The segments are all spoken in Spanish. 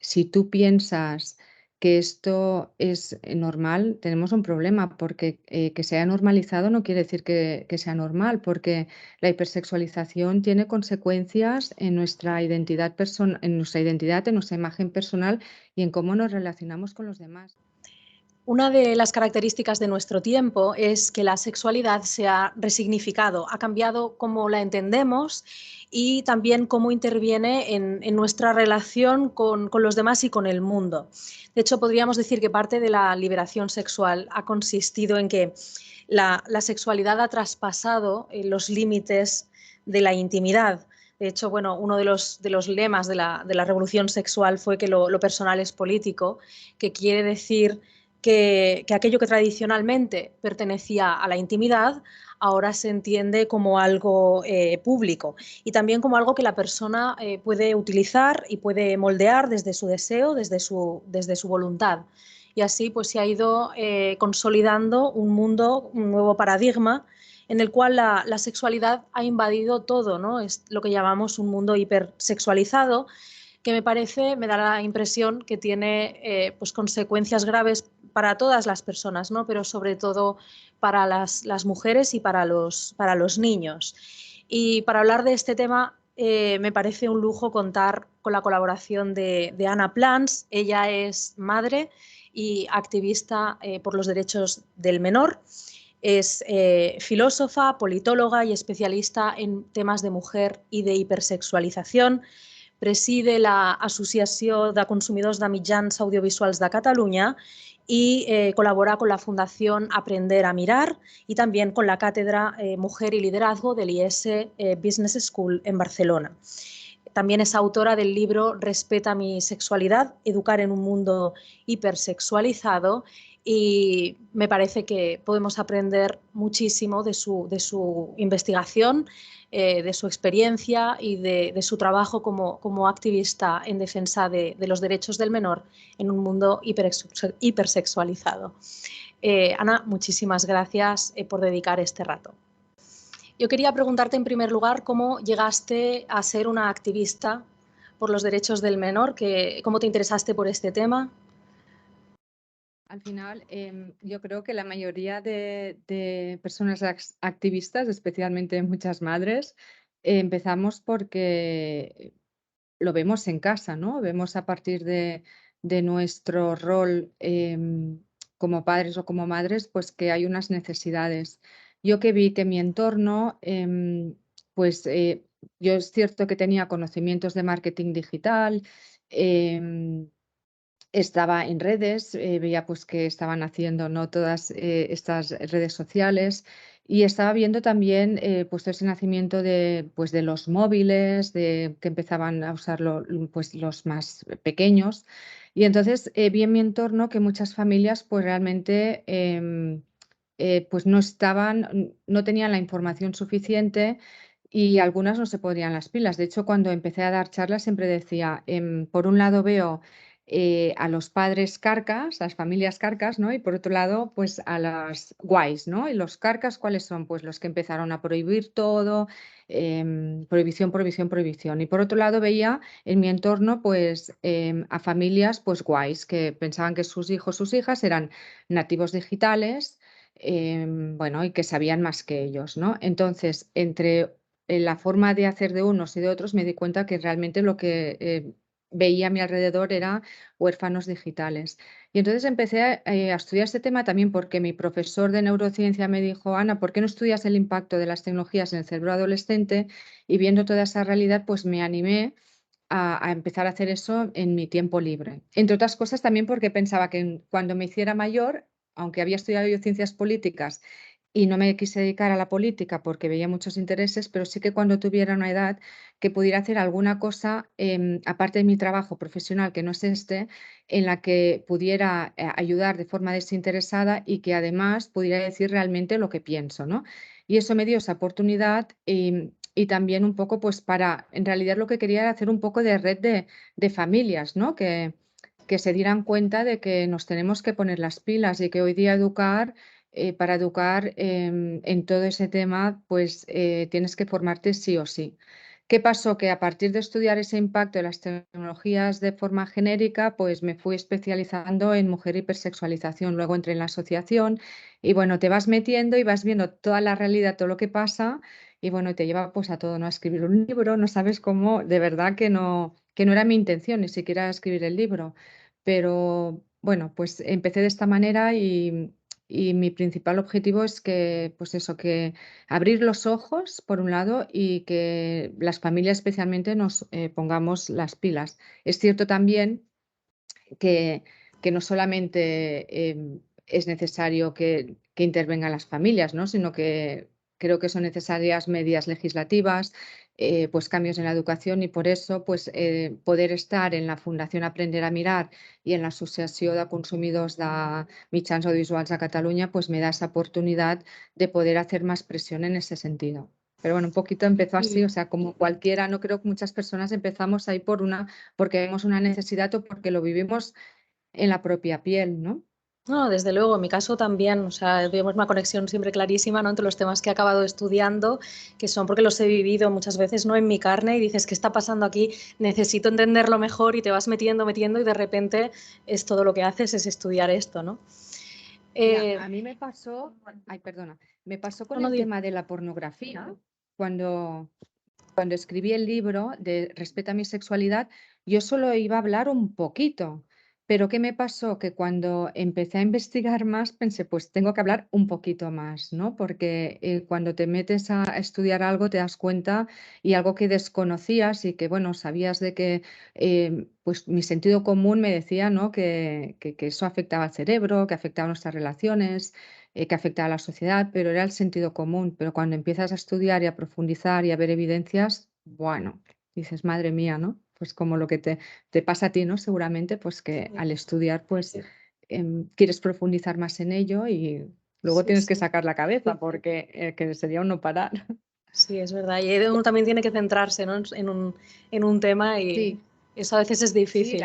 si tú piensas que esto es normal, tenemos un problema, porque que sea normalizado no quiere decir que sea normal, porque la hipersexualización tiene consecuencias en nuestra identidad en nuestra identidad, en nuestra imagen personal y en cómo nos relacionamos con los demás. Una de las características de nuestro tiempo es que la sexualidad se ha resignificado, ha cambiado cómo la entendemos y también cómo interviene en nuestra relación con los demás y con el mundo. De hecho, podríamos decir que parte de la liberación sexual ha consistido en que la sexualidad ha traspasado los límites de la intimidad. De hecho, bueno, uno de los lemas de la revolución sexual fue que lo personal es político, que quiere decir que aquello que tradicionalmente pertenecía a la intimidad ahora se entiende como algo público y también como algo que la persona puede utilizar y puede moldear desde su deseo, desde su voluntad. Y así pues se ha ido consolidando un mundo, un nuevo paradigma en el cual la sexualidad ha invadido todo, ¿no? Es lo que llamamos un mundo hipersexualizado, que me da la impresión que tiene pues consecuencias graves para todas las personas, ¿no? Pero sobre todo para las mujeres y para los niños. Y para hablar de este tema, me parece un lujo contar con la colaboración de Ana Plans. Ella es madre y activista por los derechos del menor. Es filósofa, politóloga y especialista en temas de mujer y de hipersexualización. Preside l'Associació de Consumidors de Mitjans Audiovisuals de Cataluña y colabora con la Fundación Aprender a Mirar y también con la Cátedra Mujer y Liderazgo del IES Business School en Barcelona. También es autora del libro Respeta mi sexualidad, educar en un mundo hipersexualizado, y me parece que podemos aprender muchísimo de su investigación, de su experiencia y de su trabajo como activista en defensa de los derechos del menor en un mundo hipersexualizado. Ana, muchísimas gracias por dedicar este rato. Yo quería preguntarte en primer lugar cómo llegaste a ser una activista por los derechos del menor, cómo te interesaste por este tema. Al final, yo creo que la mayoría de personas activistas, especialmente muchas madres, empezamos porque lo vemos en casa, ¿no? Vemos a partir de nuestro rol como padres o como madres, pues que hay unas necesidades. Yo que vi que mi entorno, pues yo es cierto que tenía conocimientos de marketing digital, em, estaba en redes, veía pues que estaban haciendo, ¿no?, todas estas redes sociales, y estaba viendo también pues todo ese nacimiento de, pues, de los móviles, de que empezaban a usarlo pues los más pequeños. Y entonces vi en mi entorno que muchas familias pues realmente pues no tenían la información suficiente, y algunas no se ponían las pilas. De hecho, cuando empecé a dar charlas siempre decía, por un lado veo a los padres carcas, a las familias carcas, ¿no? Y por otro lado, pues a las guays, ¿no? Y los carcas, ¿cuáles son? Pues los que empezaron a prohibir todo, prohibición, prohibición, prohibición. Y por otro lado veía en mi entorno, pues a familias, pues guays, que pensaban que sus hijos, sus hijas eran nativos digitales, bueno, y que sabían más que ellos, ¿no? Entonces, entre la forma de hacer de unos y de otros, me di cuenta que realmente lo que veía a mi alrededor era huérfanos digitales. Y entonces empecé a estudiar este tema también porque mi profesor de neurociencia me dijo, Ana, ¿por qué no estudias el impacto de las tecnologías en el cerebro adolescente? Y viendo toda esa realidad, pues me animé a empezar a hacer eso en mi tiempo libre. Entre otras cosas también porque pensaba que cuando me hiciera mayor, aunque había estudiado yo ciencias políticas y no me quise dedicar a la política porque veía muchos intereses, pero sí que cuando tuviera una edad que pudiera hacer alguna cosa, aparte de mi trabajo profesional, que no es este, en la que pudiera ayudar de forma desinteresada y que además pudiera decir realmente lo que pienso, ¿no? Y eso me dio esa oportunidad, y también un poco, pues para, en realidad lo que quería era hacer un poco de red de familias, ¿no? Que se dieran cuenta de que nos tenemos que poner las pilas y que hoy día para educar en todo ese tema, pues tienes que formarte sí o sí. ¿Qué pasó? Que a partir de estudiar ese impacto de las tecnologías de forma genérica, pues me fui especializando en mujer hipersexualización. Luego entré en la asociación y bueno, te vas metiendo y vas viendo toda la realidad, todo lo que pasa y bueno, te lleva pues a todo, ¿no? A escribir un libro, no sabes cómo, de verdad que no era mi intención ni siquiera escribir el libro. Pero bueno, pues empecé de esta manera y mi principal objetivo es que, pues eso, que abrir los ojos, por un lado, y que las familias especialmente nos pongamos las pilas. Es cierto también que, que no solamente es necesario que intervengan las familias, ¿no? Sino que creo que son necesarias medidas legislativas, pues cambios en la educación y por eso pues, poder estar en la Fundación Aprender a Mirar y en l'Associació de Consumidors de Mitjans Audiovisuals a Cataluña, pues me da esa oportunidad de poder hacer más presión en ese sentido. Pero bueno, un poquito empezó así, Y o sea, como cualquiera, no creo que muchas personas empezamos ahí porque vemos una necesidad o porque lo vivimos en la propia piel, ¿no? no, desde luego, en mi caso también, o sea, vemos una conexión siempre clarísima, ¿no?, entre los temas que he acabado estudiando, que son porque los he vivido muchas veces, ¿no?, en mi carne y dices: "¿Qué está pasando aquí? Necesito entenderlo mejor", y te vas metiendo, metiendo y de repente es todo lo que haces es estudiar esto, ¿no? Mira, Eh, a mí me pasó, ay, perdona, me pasó no, con no, el tema de la pornografía, cuando cuando escribí el libro de Respeta mi sexualidad, yo solo iba a hablar un poquito. Pero ¿qué me pasó? Que cuando empecé a investigar más, pensé, pues tengo que hablar un poquito más, ¿no? Porque cuando te metes a estudiar algo, te das cuenta y algo que desconocías y que, bueno, sabías de que, pues mi sentido común me decía, ¿no? Que eso afectaba al cerebro, que afectaba a nuestras relaciones, que afecta a la sociedad, pero era el sentido común. Pero cuando empiezas a estudiar y a profundizar y a ver evidencias, bueno, dices, madre mía, ¿no? Pues como lo que te pasa a ti, ¿no? Seguramente, pues que sí, al estudiar, pues quieres profundizar más en ello y luego sí, tienes que sí, sacar la cabeza porque que sería un no parar. sí, es verdad. Y uno también tiene que centrarse, ¿no?, en un tema y Sí, eso a veces es sí, difícil.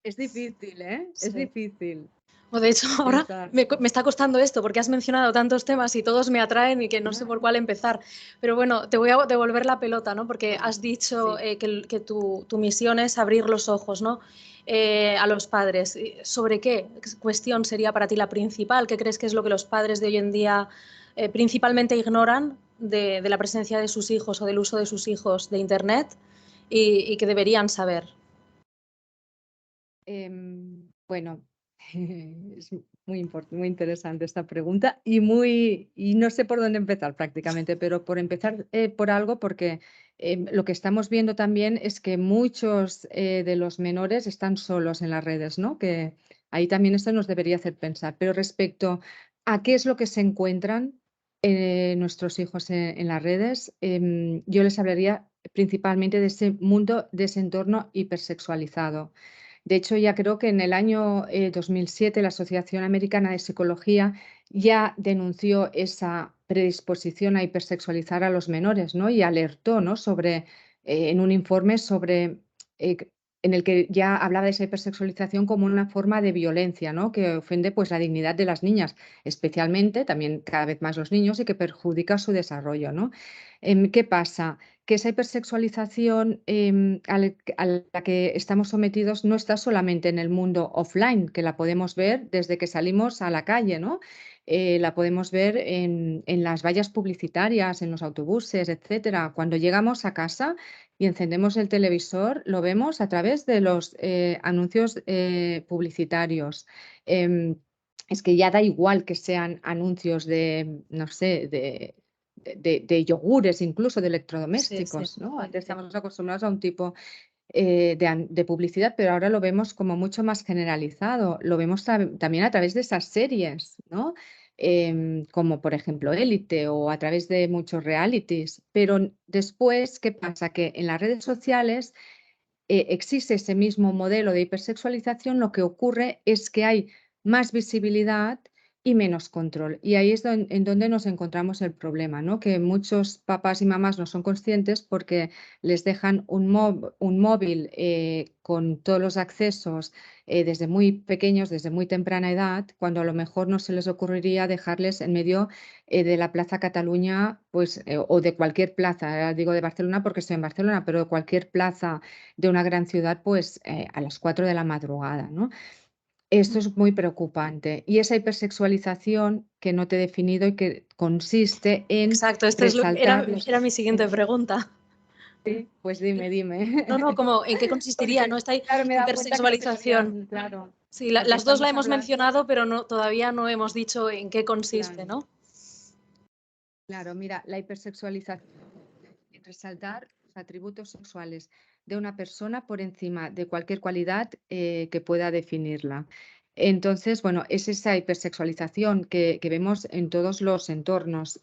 es difícil, ¿eh? Es Sí. difícil No, de hecho, ahora pensar. me está costando esto, porque has mencionado tantos temas y todos me atraen y que no sé por cuál empezar. Pero bueno, te voy a devolver la pelota, ¿no? Porque has dicho, Sí. que tu misión es abrir los ojos, ¿no?, a los padres. ¿Sobre qué cuestión sería para ti la principal? ¿Qué crees que es lo que los padres de hoy en día, principalmente ignoran de la presencia de sus hijos o del uso de sus hijos de Internet y que deberían saber? Bueno, es muy interesante esta pregunta y no sé por dónde empezar prácticamente, pero por empezar por algo, porque lo que estamos viendo también es que muchos de los menores están solos en las redes, ¿no? Que ahí también esto nos debería hacer pensar. Pero respecto a qué es lo que se encuentran nuestros hijos en las redes, yo les hablaría principalmente de ese mundo, de ese entorno hipersexualizado. De hecho, ya creo que en el año 2007 la Asociación Americana de Psicología ya denunció esa predisposición a hipersexualizar a los menores, ¿no? Y alertó, ¿no? En un informe eh, en el que ya hablaba de esa hipersexualización como una forma de violencia, ¿no? Que ofende pues la dignidad de las niñas, especialmente también cada vez más los niños y que perjudica su desarrollo, ¿no? ¿Qué pasa? Que esa hipersexualización a la que estamos sometidos no está solamente en el mundo offline, que la podemos ver desde que salimos a la calle, ¿no? La podemos ver en las vallas publicitarias, en los autobuses, etcétera. Cuando llegamos a casa y encendemos el televisor, lo vemos a través de los anuncios publicitarios. Em, es que ya da igual que sean anuncios de, no sé, de yogures, incluso de Sí, sí. electrodomésticos, ¿no? Antes estamos acostumbrados a un tipo de publicidad, pero ahora lo vemos como mucho más generalizado. Lo vemos también a través de esas series, ¿no? Como por ejemplo Élite o a través de muchos realities. Pero después, ¿qué pasa? Que en las redes sociales existe ese mismo modelo de hipersexualización, lo que ocurre es que hay más visibilidad y menos control. Y ahí es en donde nos encontramos el problema, ¿no? Que muchos papás y mamás no son conscientes porque les dejan un móvil con todos los accesos desde muy pequeños, desde muy temprana edad, cuando a lo mejor no se les ocurriría dejarles en medio de la Plaza Cataluña, pues, o de cualquier plaza, digo de Barcelona porque estoy en Barcelona, pero de cualquier plaza de una gran ciudad, pues a las 4 de la madrugada, ¿no? Esto es muy preocupante. Y esa hipersexualización que no te he definido y que consiste en Exacto, esto es resaltar los... era mi siguiente pregunta. Sí, pues dime, dime. No, no, como ¿en qué consistiría, no? Porque, Esta claro, me he dado cuenta que no te hipersexualización. claro, Sí, porque las dos la estamos hemos hablando, mencionado, pero no, todavía no hemos dicho en qué consiste, claro, ¿no? claro, mira, la hipersexualización es resaltar los atributos sexuales de una persona por encima de cualquier cualidad que pueda definirla. Entonces, bueno, es esa hipersexualización que vemos en todos los entornos.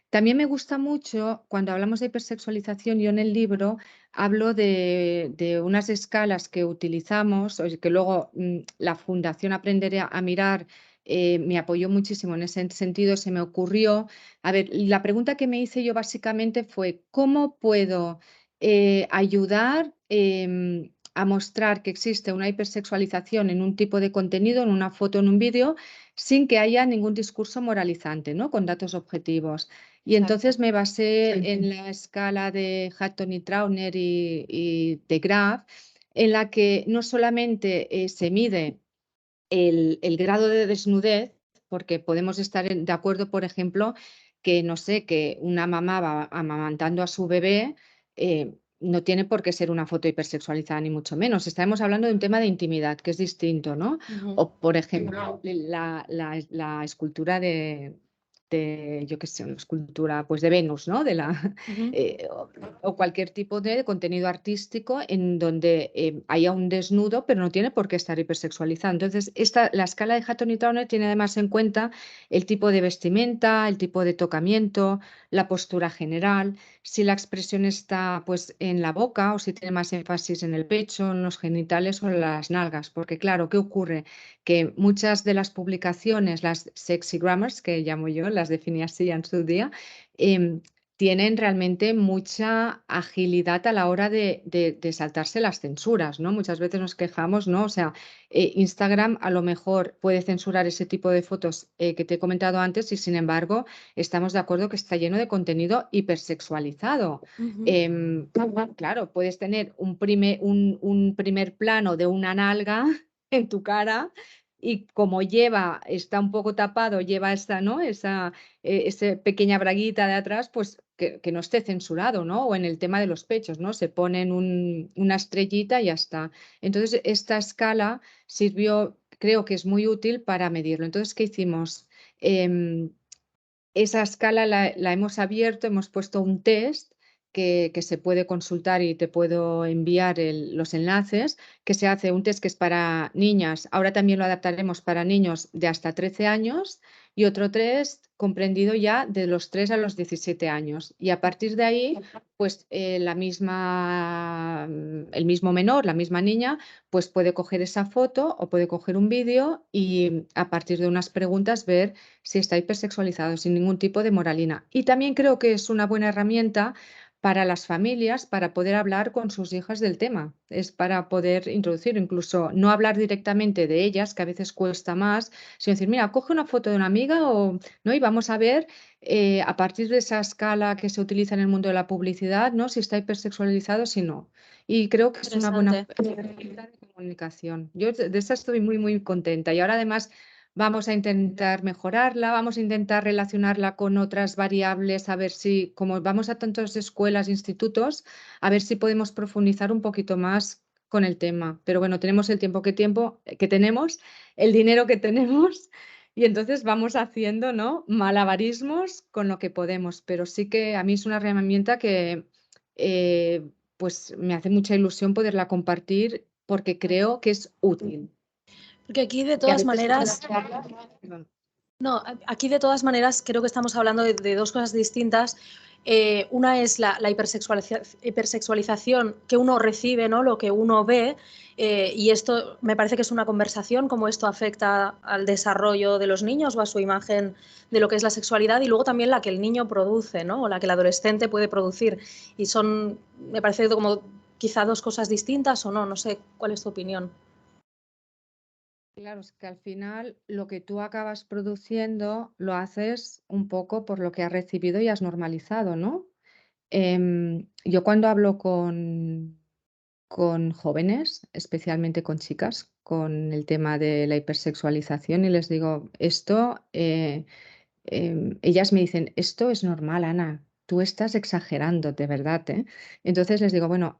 También me gusta mucho, cuando hablamos de hipersexualización, yo en el libro hablo de unas escalas que utilizamos, o que luego la Fundación Aprender a Mirar me apoyó muchísimo en ese sentido, se me ocurrió. A ver, la pregunta que me hice yo básicamente fue, ¿cómo puedo ayudar a mostrar que existe una hipersexualización en un tipo de contenido, en una foto, en un vídeo, sin que haya ningún discurso moralizante, ¿no? Con datos objetivos? Y Exacto. entonces me basé en la escala de Hatton y Trauner y de Graf, en la que no solamente se mide el grado de desnudez, porque podemos estar de acuerdo, por ejemplo, que no sé, que una mamá va amamantando a su bebé, no tiene por qué ser una foto hipersexualizada, ni mucho menos. Estamos hablando de un tema de intimidad, que es distinto, ¿no? Ujú, O, por ejemplo, la escultura yo qué sé, una escultura pues de Venus, ¿no? ujú. O cualquier tipo de contenido artístico en donde haya un desnudo, pero no tiene por qué estar hipersexualizado. Entonces, la escala de Hatton y Towner tiene además en cuenta el tipo de vestimenta, el tipo de tocamiento, la postura general, si la expresión está pues en la boca o si tiene más énfasis en el pecho, en los genitales o en las nalgas. Porque claro, ¿qué ocurre? Que muchas de las publicaciones, las sexy grammars, que llamo yo, las definí así en su día, em, tienen realmente mucha agilidad a la hora de saltarse las censuras, ¿no? Muchas veces nos quejamos, ¿no? O sea, Instagram a lo mejor puede censurar ese tipo de fotos que te he comentado antes y sin embargo estamos de acuerdo que está lleno de contenido hipersexualizado. Ujú. Claro, puedes tener un primer plano de una nalga en tu cara y como está un poco tapado, lleva esa, ¿no? Esa pequeña braguita de atrás, pues que no esté censurado, ¿no? O en el tema de los pechos, ¿no? Se ponen una estrellita y ya está. Entonces, esta escala sirvió, creo que es muy útil para medirlo. Entonces, ¿qué hicimos? Em, Esa escala la hemos abierto, hemos puesto un test que se puede consultar y te puedo enviar los enlaces, que se hace un test que es para niñas, ahora también lo adaptaremos para niños de hasta 13 años y otro test comprendido ya de los 3 a los 17 años. Y a partir de ahí, pues el mismo menor, la misma niña, pues puede coger esa foto o puede coger un vídeo y a partir de unas preguntas ver si está hipersexualizado, sin ningún tipo de moralina. Y también creo que es una buena herramienta para las familias para poder hablar con sus hijas del tema. Es para poder introducir, incluso no hablar directamente de ellas, que a veces cuesta más, sino decir, mira, coge una foto de una amiga ¿no? Y vamos a ver a partir de esa escala que se utiliza en el mundo de la publicidad, ¿no? Si está hipersexualizado, si no. Y creo que es una buena Interesante. herramienta de comunicación. Yo de esa estoy muy, muy contenta. Y ahora además vamos a intentar mejorarla, vamos a intentar relacionarla con otras variables, a ver si, como vamos a tantas escuelas, institutos, a ver si podemos profundizar un poquito más con el tema. Pero bueno, tenemos el tiempo que tenemos, el dinero que tenemos, y entonces vamos haciendo, ¿no? Malabarismos con lo que podemos. Pero sí que a mí es una herramienta que pues me hace mucha ilusión poderla compartir porque creo que es útil. Porque aquí de Que a todas veces maneras, perdón. no, aquí de todas maneras creo que estamos hablando de dos cosas distintas. Una es la hipersexualización que uno recibe, ¿no? Lo que uno ve, y esto me parece que es una conversación, cómo esto afecta al desarrollo de los niños o a su imagen de lo que es la sexualidad, y luego también la que el niño produce, ¿no? O la que el adolescente puede producir. Y son, me parece como quizá dos cosas distintas o no, no sé, ¿cuál es tu opinión? Claro, es que al final lo que tú acabas produciendo lo haces un poco por lo que has recibido y has normalizado, ¿no? Yo cuando hablo con jóvenes, especialmente con chicas, con el tema de la hipersexualización y les digo, esto, ellas me dicen, esto es normal, Ana, tú estás exagerando, de verdad, ¿eh? Entonces les digo, bueno,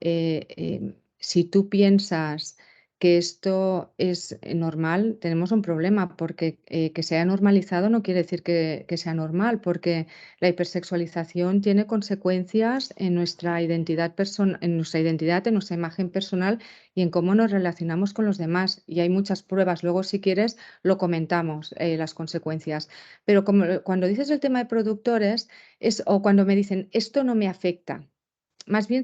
si tú piensas que esto es normal, tenemos un problema, porque que sea normalizado no quiere decir que sea normal, porque la hipersexualización tiene consecuencias en nuestra identidad en nuestra identidad, en nuestra imagen personal y en cómo nos relacionamos con los demás. Y hay muchas pruebas. Luego, si quieres, lo comentamos, las consecuencias. Pero como cuando dices el tema de productores, o cuando me dicen, esto no me afecta, más bien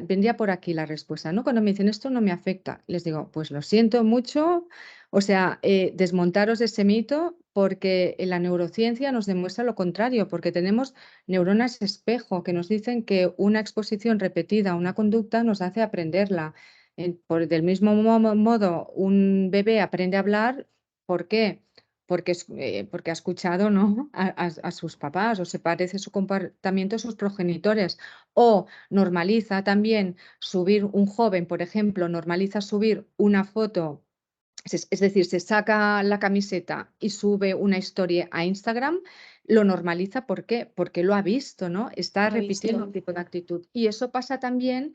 vendría por aquí la respuesta, ¿no? Cuando me dicen, esto no me afecta, les digo, pues lo siento mucho, o sea, desmontaros ese mito porque la neurociencia nos demuestra lo contrario, porque tenemos neuronas espejo que nos dicen que una exposición repetida a una conducta nos hace aprenderla. Del mismo modo, un bebé aprende a hablar, ¿por qué? Porque ha escuchado, ¿no? a sus papás, o se parece su comportamiento a sus progenitores, o normaliza también subir un joven, por ejemplo, normaliza subir una foto, es decir, se saca la camiseta y sube una historia a Instagram, lo normaliza, ¿por qué? Porque lo ha visto, ¿no? Está Lo he repitiendo visto. un tipo de actitud. Y eso pasa también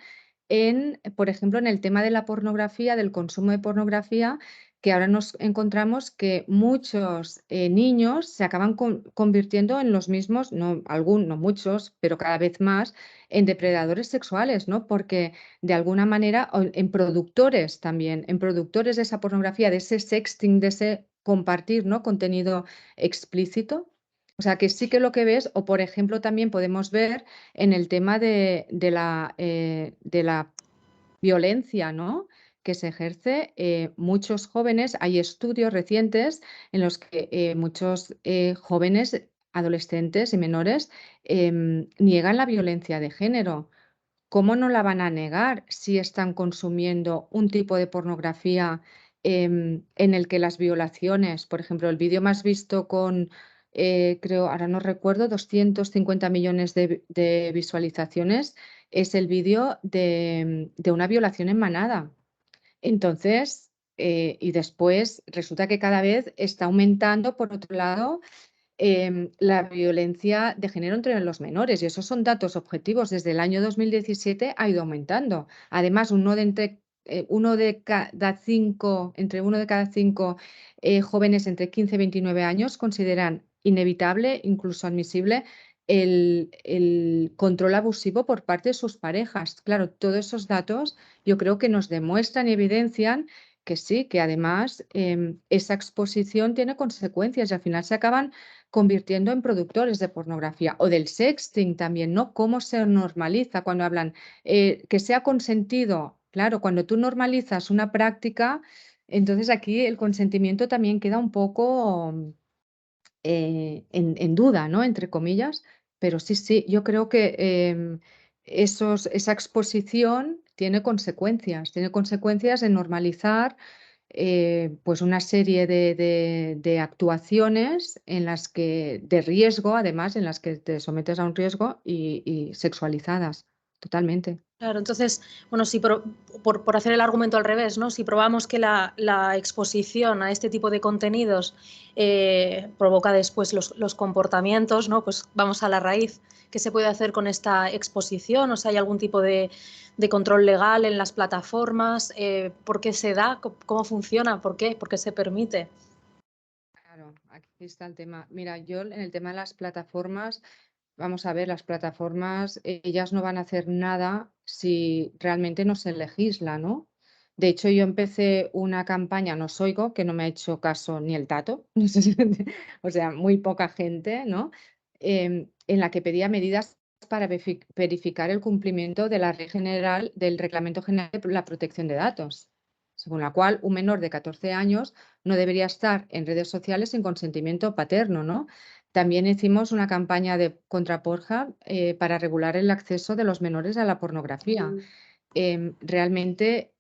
por ejemplo, en el tema de la pornografía, del consumo de pornografía, que ahora nos encontramos que muchos niños se acaban convirtiendo en los mismos, no algunos, no muchos, pero cada vez más, en depredadores sexuales, ¿no? Porque de alguna manera, en productores también, en productores de esa pornografía, de ese sexting, de ese compartir, ¿no? Contenido explícito. O sea, que sí que lo que ves, o por ejemplo, también podemos ver en el tema de la violencia, ¿no? Que se ejerce, muchos jóvenes, hay estudios recientes en los que muchos jóvenes, adolescentes y menores niegan la violencia de género. ¿Cómo no la van a negar si están consumiendo un tipo de pornografía en el que las violaciones, por ejemplo, el vídeo más visto con, creo, ahora no recuerdo, 250 millones de visualizaciones, es el vídeo de una violación en manada? Entonces, y después resulta que cada vez está aumentando, por otro lado, la violencia de género entre los menores, y esos son datos objetivos. Desde el año 2017 ha ido aumentando. Además, entre uno de cada cinco jóvenes entre 15 y 29 años consideran inevitable, incluso admisible, el control abusivo por parte de sus parejas. Claro, todos esos datos yo creo que nos demuestran y evidencian que sí, que además esa exposición tiene consecuencias y al final se acaban convirtiendo en productores de pornografía o del sexting también, ¿no? Cómo se normaliza cuando hablan, que sea consentido. Claro, cuando tú normalizas una práctica, entonces aquí el consentimiento también queda un poco en duda, ¿no? Entre comillas, pero sí, sí, yo creo que esa exposición tiene consecuencias en normalizar pues una serie de actuaciones en las que, de riesgo, además, en las que te sometes a un riesgo y sexualizadas, totalmente. Claro, entonces, bueno, si por hacer el argumento al revés, ¿no? Si probamos que la exposición a este tipo de contenidos provoca después los comportamientos, ¿no? Pues vamos a la raíz. ¿Qué se puede hacer con esta exposición? O sea, ¿hay algún tipo de control legal en las plataformas? ¿Por qué se da? ¿Cómo funciona? ¿Por qué? ¿Por qué se permite? Claro, aquí está el tema. Mira, yo en el tema de las plataformas, vamos a ver, las plataformas, ellas no van a hacer nada si realmente no se legisla, ¿no? De hecho, yo empecé una campaña, no Oigo, que no me ha hecho caso ni el tato, no sé o sea, muy poca gente, ¿no? En la que pedía medidas para verificar el cumplimiento de la Ley General del Reglamento General de la Protección de Datos, según la cual un menor de 14 años no debería estar en redes sociales sin consentimiento paterno, ¿no? También hicimos una campaña contra Pornhub para regular el acceso de los menores a la pornografía. Realmente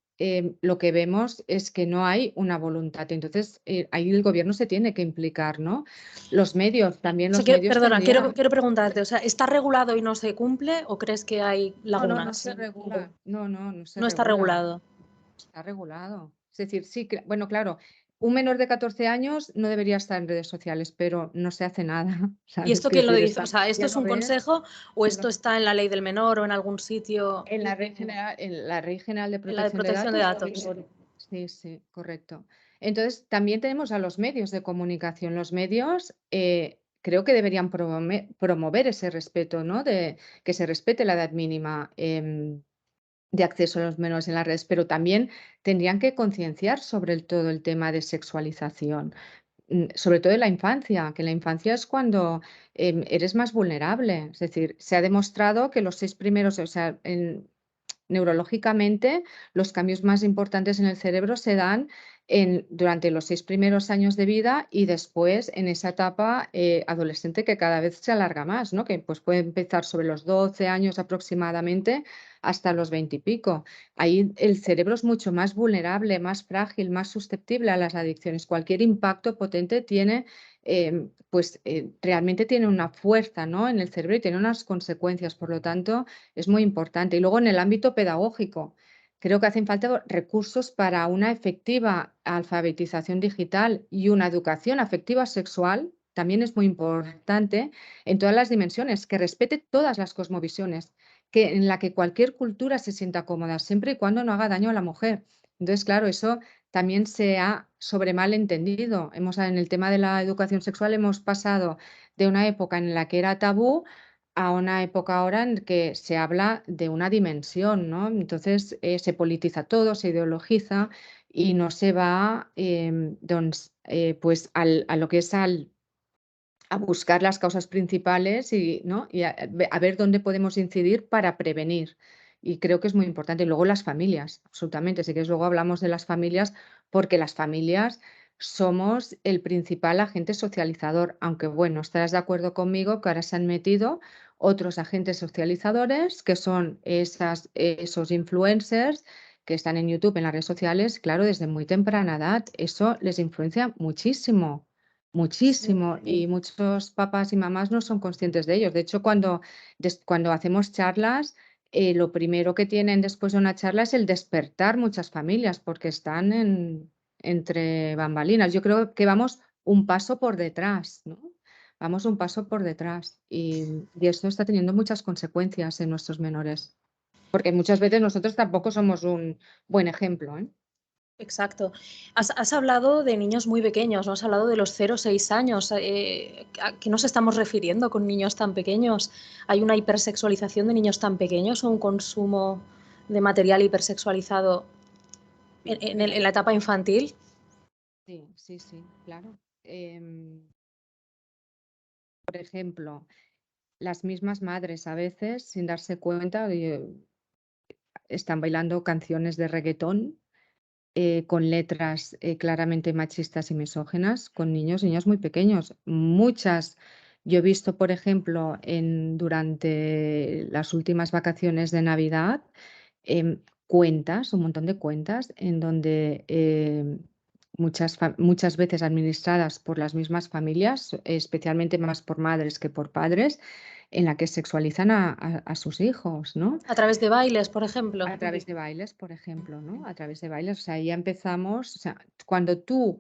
lo que vemos es que no hay una voluntad. Entonces, ahí el gobierno se tiene que implicar, ¿no? Los medios, también O sea, los medios perdona, tendrían... quiero preguntarte, o sea, ¿está regulado y no se cumple o crees que hay No, no, no se lagunas? regula. No, no, no se No está regula. regulado. Está regulado. Es decir, sí, bueno, claro, un menor de 14 años no debería estar en redes sociales, pero no se hace nada, ¿Y ¿sabes? esto Quiero quién lo decir, dice? O sea, ¿esto ya es lo un ves, consejo o ya lo- esto está en la ley del menor o en algún sitio en la Ley General de en la de Protección de protección de Datos. datos? Sí, sí, correcto. Entonces, también tenemos a los medios de comunicación. Los medios creo que deberían promover ese respeto, ¿no? De que se respete la edad mínima de acceso a los menores en las redes, pero también tendrían que concienciar sobre todo el tema de sexualización, sobre todo en la infancia, que en la infancia es cuando eres más vulnerable. Es decir, se ha demostrado que los 6 primeros, o sea, neurológicamente, los cambios más importantes en el cerebro se dan durante los 6 primeros años de vida y después en esa etapa adolescente que cada vez se alarga más, ¿no? Que pues, puede empezar sobre los 12 años aproximadamente hasta los 20 y pico. Ahí el cerebro es mucho más vulnerable, más frágil, más susceptible a las adicciones. Cualquier impacto potente tiene, realmente tiene una fuerza, ¿no? En el cerebro y tiene unas consecuencias. Por lo tanto, es muy importante. Y luego en el ámbito pedagógico, creo que hacen falta recursos para una efectiva alfabetización digital y una educación afectiva sexual. También es muy importante en todas las dimensiones, que respete todas las cosmovisiones, en la que cualquier cultura se sienta cómoda, siempre y cuando no haga daño a la mujer. Entonces, claro, eso también se ha sobremal entendido. En el tema de la educación sexual hemos pasado de una época en la que era tabú a una época ahora en que se habla de una dimensión, ¿no? Entonces se politiza todo, se ideologiza y no se va pues a lo que es a buscar las causas principales y, ¿no? Y a ver dónde podemos incidir para prevenir. Y creo que es muy importante. Y luego las familias, absolutamente. Si quieres, luego hablamos de las familias, porque las familias somos el principal agente socializador. Aunque, bueno, estarás de acuerdo conmigo que ahora se han metido otros agentes socializadores, que son esos influencers que están en YouTube, en las redes sociales, claro, desde muy temprana edad. Eso les influencia muchísimo. Muchísimo, y muchos papás y mamás no son conscientes de ello. De hecho, cuando hacemos charlas, lo primero que tienen después de una charla es el despertar muchas familias, porque están entre bambalinas. Yo creo que vamos un paso por detrás, ¿no? Vamos un paso por detrás y esto está teniendo muchas consecuencias en nuestros menores, porque muchas veces nosotros tampoco somos un buen ejemplo, ¿eh? Exacto. Has hablado de niños muy pequeños, ¿no? Has hablado de los 0 6 años. ¿A qué nos estamos refiriendo con niños tan pequeños? ¿Hay una hipersexualización de niños tan pequeños o un consumo de material hipersexualizado en la etapa infantil? Sí, sí, sí, claro. Por ejemplo, las mismas madres a veces, sin darse cuenta, están bailando canciones de reggaetón con letras claramente machistas y misóginas con niños muy pequeños. Yo he visto, por ejemplo, durante las últimas vacaciones de Navidad, cuentas, un montón de cuentas, en donde muchas veces administradas por las mismas familias, especialmente más por madres que por padres, en la que sexualizan a sus hijos, ¿no? A través de bailes, por ejemplo. A través de bailes, por ejemplo, ¿no? A través de bailes, o sea, ya empezamos, o sea, cuando tú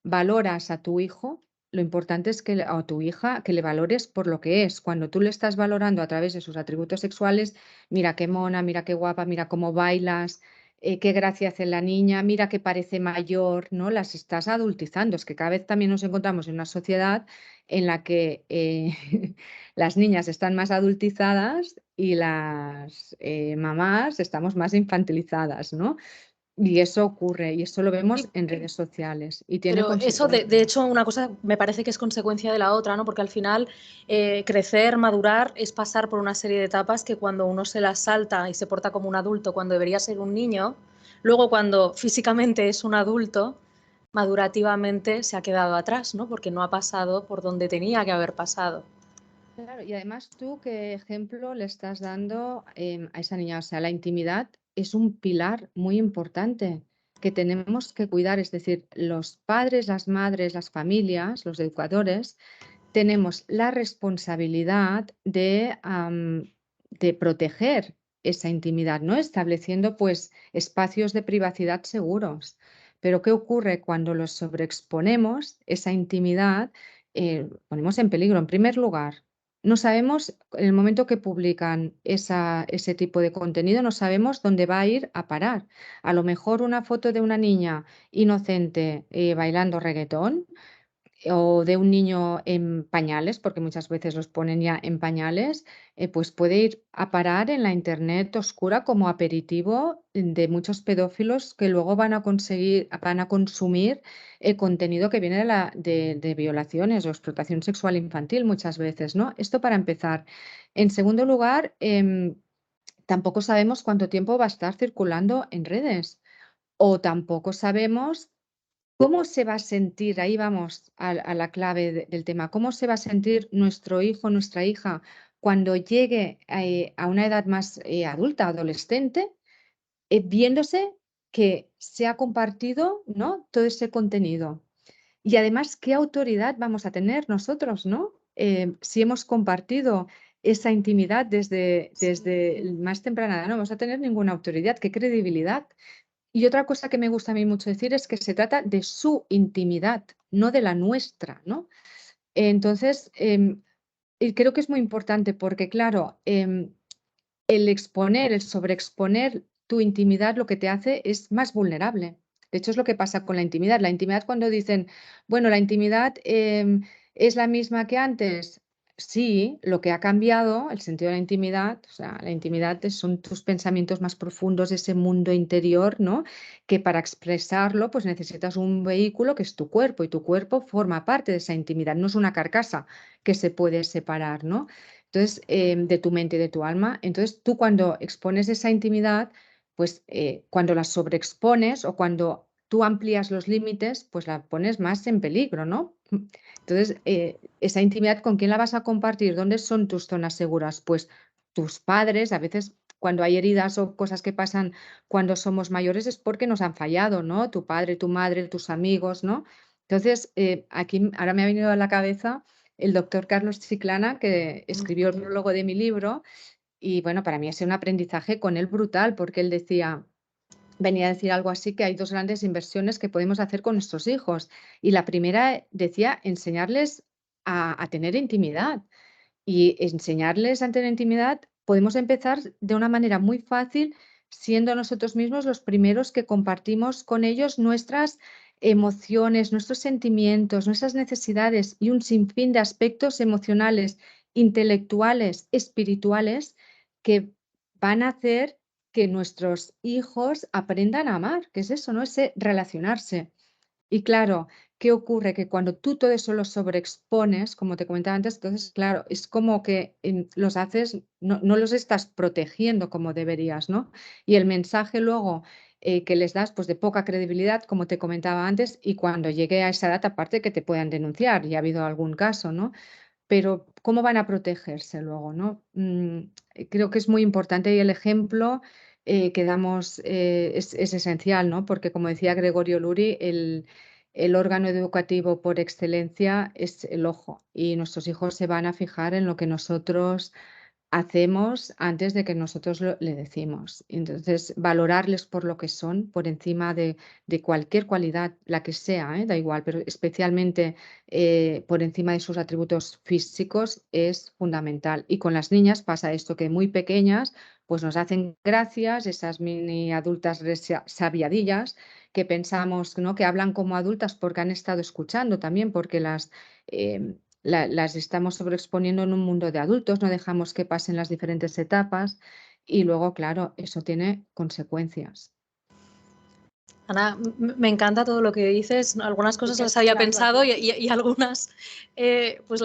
valoras a tu hijo, lo importante es o a tu hija, que le valores por lo que es. Cuando tú le estás valorando a través de sus atributos sexuales, mira qué mona, mira qué guapa, mira cómo bailas, qué gracia hace la niña, mira que parece mayor, ¿no? Las estás adultizando. Es que cada vez también nos encontramos en una sociedad en la que las niñas están más adultizadas y las mamás estamos más infantilizadas, ¿no? Y eso ocurre, y eso lo vemos Sí, en redes sociales y tiene pero eso de consecuencias. hecho, una cosa me parece que es consecuencia de la otra, ¿no? Porque al final, crecer, madurar, es pasar por una serie de etapas que cuando uno se las salta y se porta como un adulto cuando debería ser un niño, luego cuando físicamente es un adulto, madurativamente se ha quedado atrás, ¿no? Porque no ha pasado por donde tenía que haber pasado. Claro, y además tú, ¿qué ejemplo le estás dando a esa niña? O sea, la intimidad es un pilar muy importante que tenemos que cuidar. Es decir, los padres, las madres, las familias, los educadores, tenemos la responsabilidad de proteger esa intimidad, ¿no? Estableciendo pues espacios de privacidad seguros. Pero ¿qué ocurre cuando los sobreexponemos, esa intimidad? Ponemos en peligro, en primer lugar. No sabemos, en el momento que publican ese tipo de contenido, no sabemos dónde va a ir a parar. A lo mejor una foto de una niña inocente bailando reggaetón o de un niño en pañales, porque muchas veces los ponen ya en pañales, pues puede ir a parar en la internet oscura como aperitivo de muchos pedófilos que luego van a consumir contenido que viene de violaciones o explotación sexual infantil muchas veces, ¿no? Esto para empezar. En segundo lugar, tampoco sabemos cuánto tiempo va a estar circulando en redes o tampoco sabemos ¿cómo se va a sentir? Ahí vamos a la clave del tema. ¿Cómo se va a sentir nuestro hijo, nuestra hija, cuando llegue a una edad más adulta, adolescente, viéndose que se ha compartido, ¿no? Todo ese contenido? Y además, ¿qué autoridad vamos a tener nosotros, ¿no? Si hemos compartido esa intimidad desde Sí. el más temprana edad, no vamos a tener ninguna autoridad. ¿Qué credibilidad? Y otra cosa que me gusta a mí mucho decir es que se trata de su intimidad, no de la nuestra, ¿no? Entonces, y creo que es muy importante porque, claro, el exponer, el sobreexponer tu intimidad lo que te hace es más vulnerable. De hecho, es lo que pasa con la intimidad. La intimidad cuando dicen, bueno, la intimidad es la misma que antes. Sí, lo que ha cambiado, el sentido de la intimidad, o sea, la intimidad son tus pensamientos más profundos, ese mundo interior, ¿no? Que para expresarlo, pues necesitas un vehículo que es tu cuerpo y tu cuerpo forma parte de esa intimidad, no es una carcasa que se puede separar, ¿no? Entonces, de tu mente y de tu alma. Entonces, tú cuando expones esa intimidad, pues cuando la sobreexpones o cuando tú amplías los límites, pues la pones más en peligro, ¿no? Entonces, esa intimidad, ¿con quién la vas a compartir? ¿Dónde son tus zonas seguras? Pues tus padres, a veces cuando hay heridas o cosas que pasan cuando somos mayores es porque nos han fallado, ¿no? Tu padre, tu madre, tus amigos, ¿no? Entonces, aquí ahora me ha venido a la cabeza el doctor Carlos Chiclana, que escribió el prólogo de mi libro, y bueno, para mí ha sido un aprendizaje con él brutal, porque él venía a decir algo así, que hay dos grandes inversiones que podemos hacer con nuestros hijos. Y la primera decía enseñarles a tener intimidad. Y enseñarles a tener intimidad, podemos empezar de una manera muy fácil, siendo nosotros mismos los primeros que compartimos con ellos nuestras emociones, nuestros sentimientos, nuestras necesidades y un sinfín de aspectos emocionales, intelectuales, espirituales, que van a hacer que nuestros hijos aprendan a amar, que es eso, ¿no? Ese relacionarse. Y claro, ¿qué ocurre? Que cuando tú todo eso lo sobreexpones, como te comentaba antes, entonces, claro, es como que los haces, no los estás protegiendo como deberías, ¿no? Y el mensaje luego que les das, pues de poca credibilidad, como te comentaba antes, y cuando llegue a esa edad, aparte que te puedan denunciar, y ha habido algún caso, ¿no? Pero ¿cómo van a protegerse luego, no? Creo que es muy importante y el ejemplo que damos es esencial, ¿no? Porque como decía Gregorio Luri, el órgano educativo por excelencia es el ojo y nuestros hijos se van a fijar en lo que nosotros hacemos antes de que nosotros le decimos. Entonces, valorarles por lo que son, por encima de cualquier cualidad, la que sea, da igual, pero especialmente por encima de sus atributos físicos es fundamental. Y con las niñas pasa esto, que muy pequeñas, pues nos hacen gracias esas mini adultas sabiadillas que pensamos, ¿no? Que hablan como adultas porque han estado escuchando también, porque em, las estamos sobreexponiendo en un mundo de adultos, no dejamos que pasen las diferentes etapas y luego, claro, eso tiene consecuencias. Ana, me encanta todo lo que dices. Algunas ¿Tú cosas qué has las había hablado pensado aquí? y algunas pues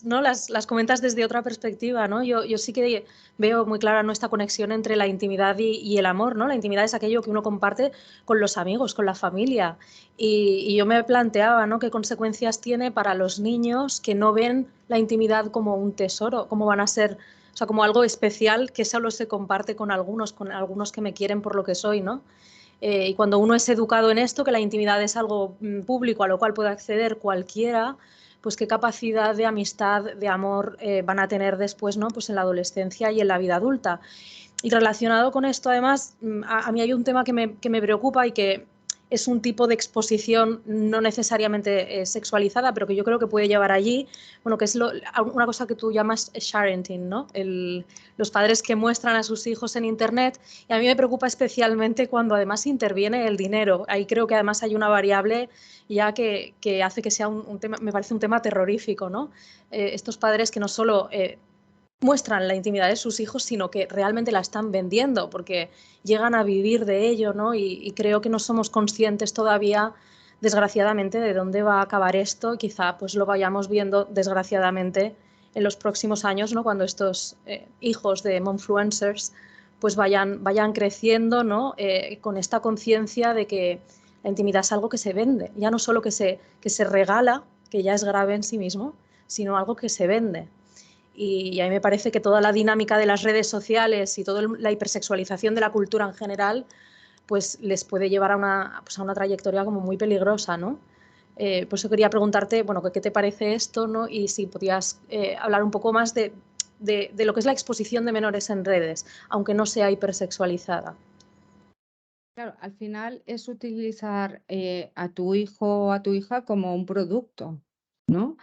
¿no? las comentas desde otra perspectiva, ¿no? Yo sí que veo muy clara, ¿no?, esta conexión entre la intimidad y el amor, ¿no? La intimidad es aquello que uno comparte con los amigos, con la familia. Y yo me planteaba, ¿no?, qué consecuencias tiene para los niños que no ven la intimidad como un tesoro, cómo van a ser, o sea, como algo especial que solo se comparte con algunos que me quieren por lo que soy, ¿no? Y cuando uno es educado en esto, que la intimidad es algo público a lo cual puede acceder cualquiera, pues qué capacidad de amistad, de amor van a tener después, ¿no?, pues en la adolescencia y en la vida adulta. Y relacionado con esto, además, a mí hay un tema que me preocupa y que es un tipo de exposición no necesariamente sexualizada, pero que yo creo que puede llevar allí, bueno, que es una cosa que tú llamas sharenting, ¿no? Los padres que muestran a sus hijos en Internet, y a mí me preocupa especialmente cuando además interviene el dinero. Ahí creo que además hay una variable ya que hace que sea un tema, me parece un tema terrorífico, ¿no? Estos padres que no solo muestran la intimidad de sus hijos, sino que realmente la están vendiendo, porque llegan a vivir de ello, ¿no? Y creo que no somos conscientes todavía, desgraciadamente, de dónde va a acabar esto. Quizá pues lo vayamos viendo, desgraciadamente, en los próximos años, ¿no?, cuando estos hijos de momfluencers pues vayan creciendo, ¿no?, con esta conciencia de que la intimidad es algo que se vende, ya no solo que se regala, que ya es grave en sí mismo, sino algo que se vende. Y a mí me parece que toda la dinámica de las redes sociales y toda la hipersexualización de la cultura en general, pues les puede llevar pues a una trayectoria como muy peligrosa, ¿no? Por eso quería preguntarte, bueno, ¿qué te parece esto, ¿no? Y si podías hablar un poco más de lo que es la exposición de menores en redes, aunque no sea hipersexualizada. Claro, al final es utilizar a tu hijo o a tu hija como un producto, ¿no?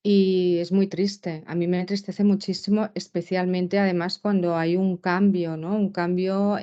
Y es muy triste. A mí me entristece muchísimo, especialmente además cuando hay un cambio, ¿no? Un cambio,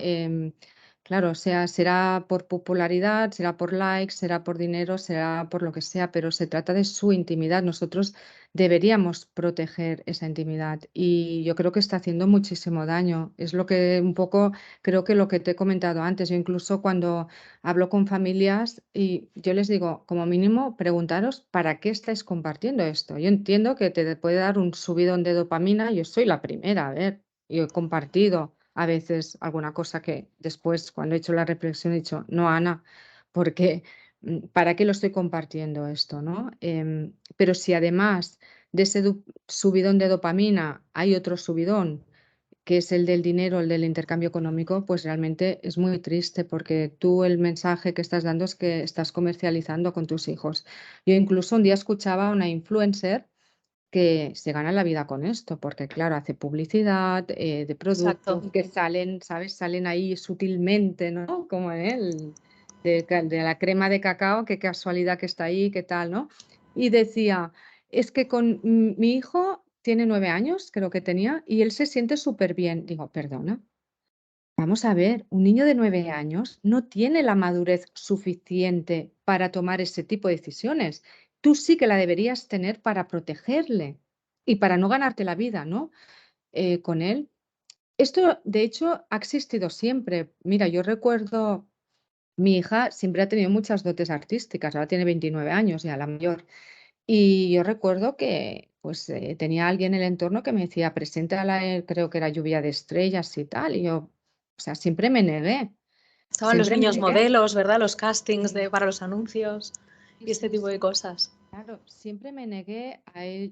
claro, o sea, será por popularidad, será por likes, será por dinero, será por lo que sea, pero se trata de su intimidad. Nosotros deberíamos proteger esa intimidad y yo creo que está haciendo muchísimo daño. Es lo que un poco, creo que lo que te he comentado antes. Yo incluso cuando hablo con familias y yo les digo, como mínimo, preguntaros para qué estáis compartiendo esto. Yo entiendo que te puede dar un subidón de dopamina, yo soy la primera, a ver, yo he compartido a veces alguna cosa que después, cuando he hecho la reflexión, he dicho, no, Ana, porque ¿para qué lo estoy compartiendo esto, no? Pero si además de ese subidón de dopamina hay otro subidón, que es el del dinero, el del intercambio económico, pues realmente es muy triste porque tú el mensaje que estás dando es que estás comercializando con tus hijos. Yo incluso un día escuchaba a una influencer que se gana la vida con esto, porque claro, hace publicidad de Exacto. productos que salen, ¿sabes? Salen ahí sutilmente, ¿no? Como en él, de la crema de cacao, qué casualidad que está ahí, qué tal, ¿no? Y decía, es que con mi hijo tiene 9 años, creo que tenía, y él se siente súper bien. Digo, perdona, vamos a ver, un niño de 9 años no tiene la madurez suficiente para tomar ese tipo de decisiones. Tú sí que la deberías tener para protegerle y para no ganarte la vida, ¿no? Con él. Esto, de hecho, ha existido siempre. Mira, yo recuerdo, mi hija siempre ha tenido muchas dotes artísticas, ahora tiene 29 años ya, la mayor. Y yo recuerdo que pues tenía alguien en el entorno que me decía, preséntala, creo que era Lluvia de Estrellas y tal. Y yo, o sea, Estaban los siempre me niños negué. modelos, ¿verdad? Los castings Sí, para los anuncios sí, y este sí, tipo de sí. cosas. Claro, siempre me negué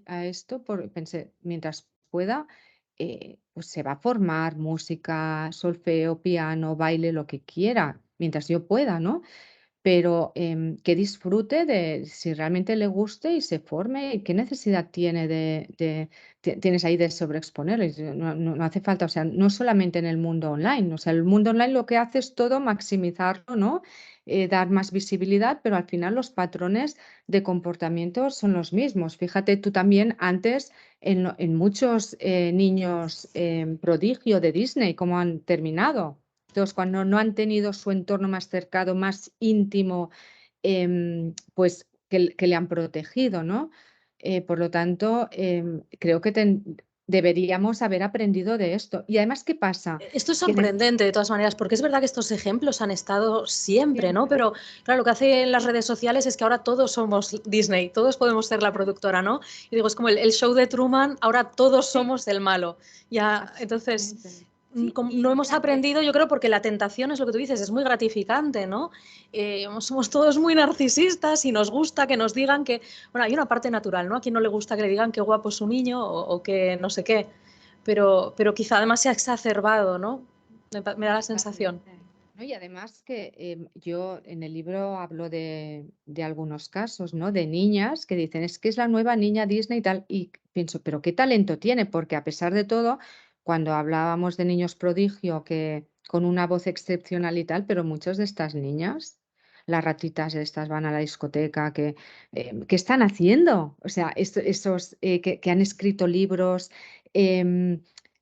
a esto porque pensé, mientras pueda, pues se va a formar música, solfeo, piano, baile, lo que quiera, mientras yo pueda, ¿no? Pero, que disfrute de si realmente le guste y se forme, y qué necesidad tiene tienes ahí de sobreexponerle. No hace falta, o sea, no solamente en el mundo online, o sea, el mundo online lo que hace es todo maximizarlo, ¿no? Dar más visibilidad, pero al final los patrones de comportamiento son los mismos. Fíjate tú también antes en muchos, niños, prodigio de Disney, cómo han terminado. Entonces, cuando no han tenido su entorno más cercano, más íntimo, pues que le han protegido, ¿no? Por lo tanto, creo que deberíamos haber aprendido de esto. Y además, ¿qué pasa? Esto es Que sorprendente de todas maneras, porque es verdad que estos ejemplos han estado siempre, ¿no? siempre. Pero claro, lo que hacen las redes sociales es que ahora todos somos Disney, todos podemos ser la productora, ¿no? Y digo, es como el show de Truman, ahora todos Sí, somos el malo. Ya, entonces, absolutamente. Sí, no y hemos aprendido, yo creo, porque la tentación es lo que tú dices, es muy gratificante, ¿no? Somos todos muy narcisistas y nos gusta que nos digan que, bueno, hay una parte natural, ¿no? A quien no le gusta que le digan qué guapo es su niño o que no sé qué, pero quizá además se ha exacerbado, ¿no? Me da la sensación. totalmente. ¿No? Y además que yo en el libro hablo de algunos casos, ¿no? De niñas que dicen, es que es la nueva niña Disney y tal, y pienso, pero ¿qué talento tiene? Porque a pesar de todo, cuando hablábamos de niños prodigio que con una voz excepcional y tal, pero muchas de estas niñas, las ratitas estas van a la discoteca, ¿qué están haciendo? O sea, esos que han escrito libros. em,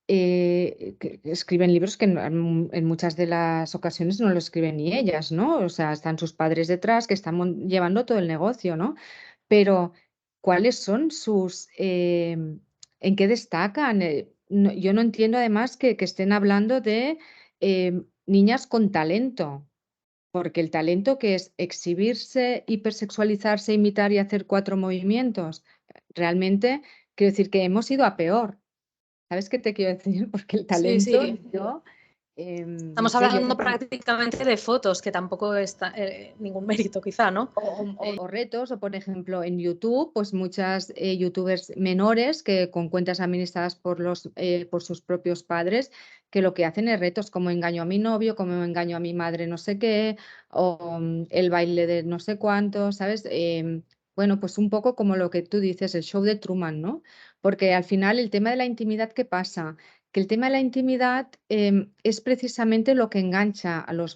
que escriben libros que en muchas de las ocasiones no lo escriben ni ellas, ¿no? O sea, están sus padres detrás que están llevando todo el negocio, ¿no? Pero, ¿cuáles son sus, en qué destacan? Yo no entiendo además que estén hablando de niñas con talento, porque el talento que es exhibirse, hipersexualizarse, imitar y hacer cuatro movimientos, realmente quiero decir que hemos ido a peor. ¿Sabes qué te quiero decir? Porque el Sí, talento, sí. yo, no Estamos sé, yo hablando prácticamente de fotos, que tampoco es ningún mérito, quizá, ¿no? o retos, o por ejemplo en YouTube, pues muchas youtubers menores que con cuentas administradas por sus propios padres, que lo que hacen es retos como engaño a mi novio, como engaño a mi madre no sé qué, o el baile de no sé cuánto, ¿sabes? Bueno, pues un poco como lo que tú dices, el show de Truman, ¿no? Porque al final el tema de la intimidad, ¿qué pasa? Que el tema de la intimidad es precisamente lo que engancha a los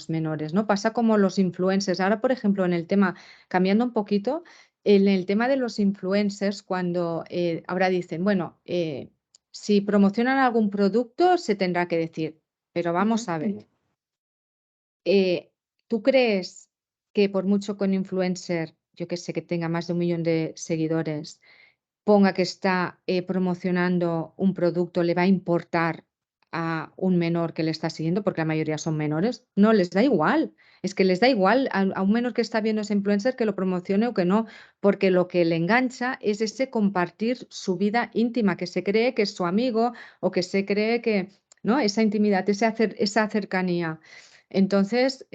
menores, ¿no? Pasa como los influencers. Ahora, por ejemplo, en el tema, cambiando un poquito, en el tema de los influencers, cuando ahora dicen, bueno, si promocionan algún producto, se tendrá que decir, pero Ujú. vamos a ver, ¿tú crees que por mucho que un influencer, yo que sé, que tenga más de 1 millón de seguidores, ponga que está promocionando un producto, le va a importar a un menor que le está siguiendo, porque la mayoría son menores? No, les da igual. Es que les da igual a un menor que está viendo ese influencer que lo promocione o que no, porque lo que le engancha es ese compartir su vida íntima, que se cree que es su amigo o que se cree que, ¿no? Esa intimidad, esa cercanía. Entonces,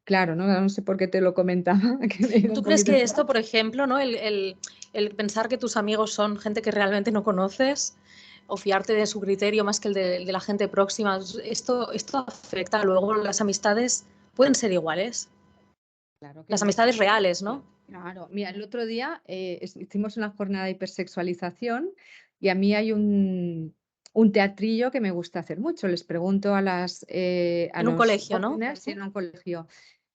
claro, ¿no? No sé por qué te lo comentaba, que me he ido ¿Tú un crees poquito. que esto, por ejemplo, ¿no? El pensar que tus amigos son gente que realmente no conoces o fiarte de su criterio más que el de la gente próxima, esto afecta luego las amistades? ¿Pueden ser iguales? Claro que Las no. amistades reales, ¿no? Claro, mira, el otro día hicimos una jornada de hipersexualización y a mí hay un teatrillo que me gusta hacer mucho. Les pregunto a En un los colegio, ¿no? jóvenes en un colegio,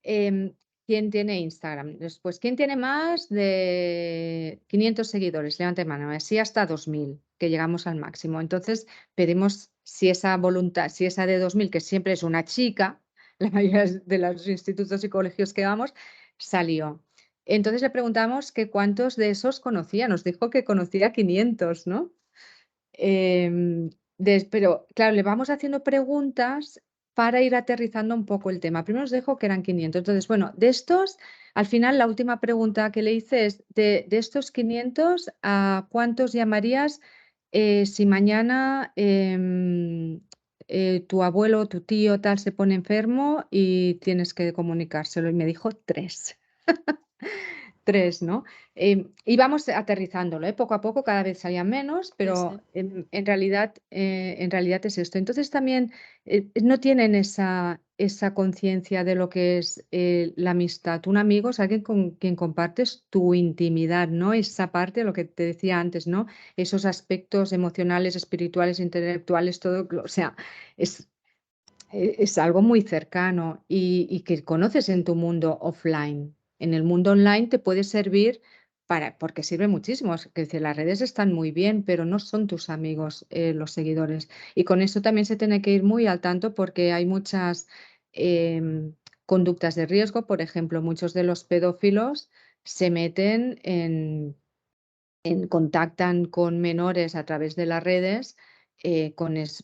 em, ¿quién tiene Instagram? Después, ¿quién tiene más de 500 seguidores? Levante mano, así hasta 2000, que llegamos al máximo. Entonces, pedimos si esa voluntad, si esa de 2000, que siempre es una chica, la mayoría de los institutos y colegios que vamos, salió. Entonces le preguntamos que cuántos de esos conocía, nos dijo que conocía 500, ¿no? Em, pero claro, le vamos haciendo preguntas para ir aterrizando un poco el tema. Primero nos dijo que eran 500. Entonces, bueno, de estos, al final la última pregunta que le hice es, de estos 500, ¿a cuántos llamarías si mañana tu abuelo o tu tío tal se pone enfermo y tienes que comunicárselo? Y me dijo 3. 3, ¿no? Íbamos aterrizándolo, poco a poco, cada vez salían menos, Sí, sí. pero en realidad es esto. Entonces también no tienen esa conciencia de lo que es la amistad. Un amigo es alguien con quien compartes tu intimidad, ¿no? Esa parte, lo que te decía antes, ¿no? Esos aspectos emocionales, espirituales, intelectuales, todo, o sea, es, es algo muy cercano y que conoces en tu mundo offline. En el mundo online te puede servir porque sirve muchísimo. Es decir, las redes están muy bien, pero no son tus amigos los seguidores. Y con eso también se tiene que ir muy al tanto porque hay muchas conductas de riesgo. Por ejemplo, muchos de los pedófilos se meten contactan con menores a través de las redes,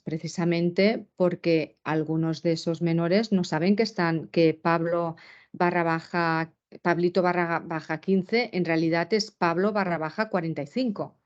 precisamente porque algunos de esos menores no saben que Pablito barra baja 15 en realidad es Pablo barra baja 45.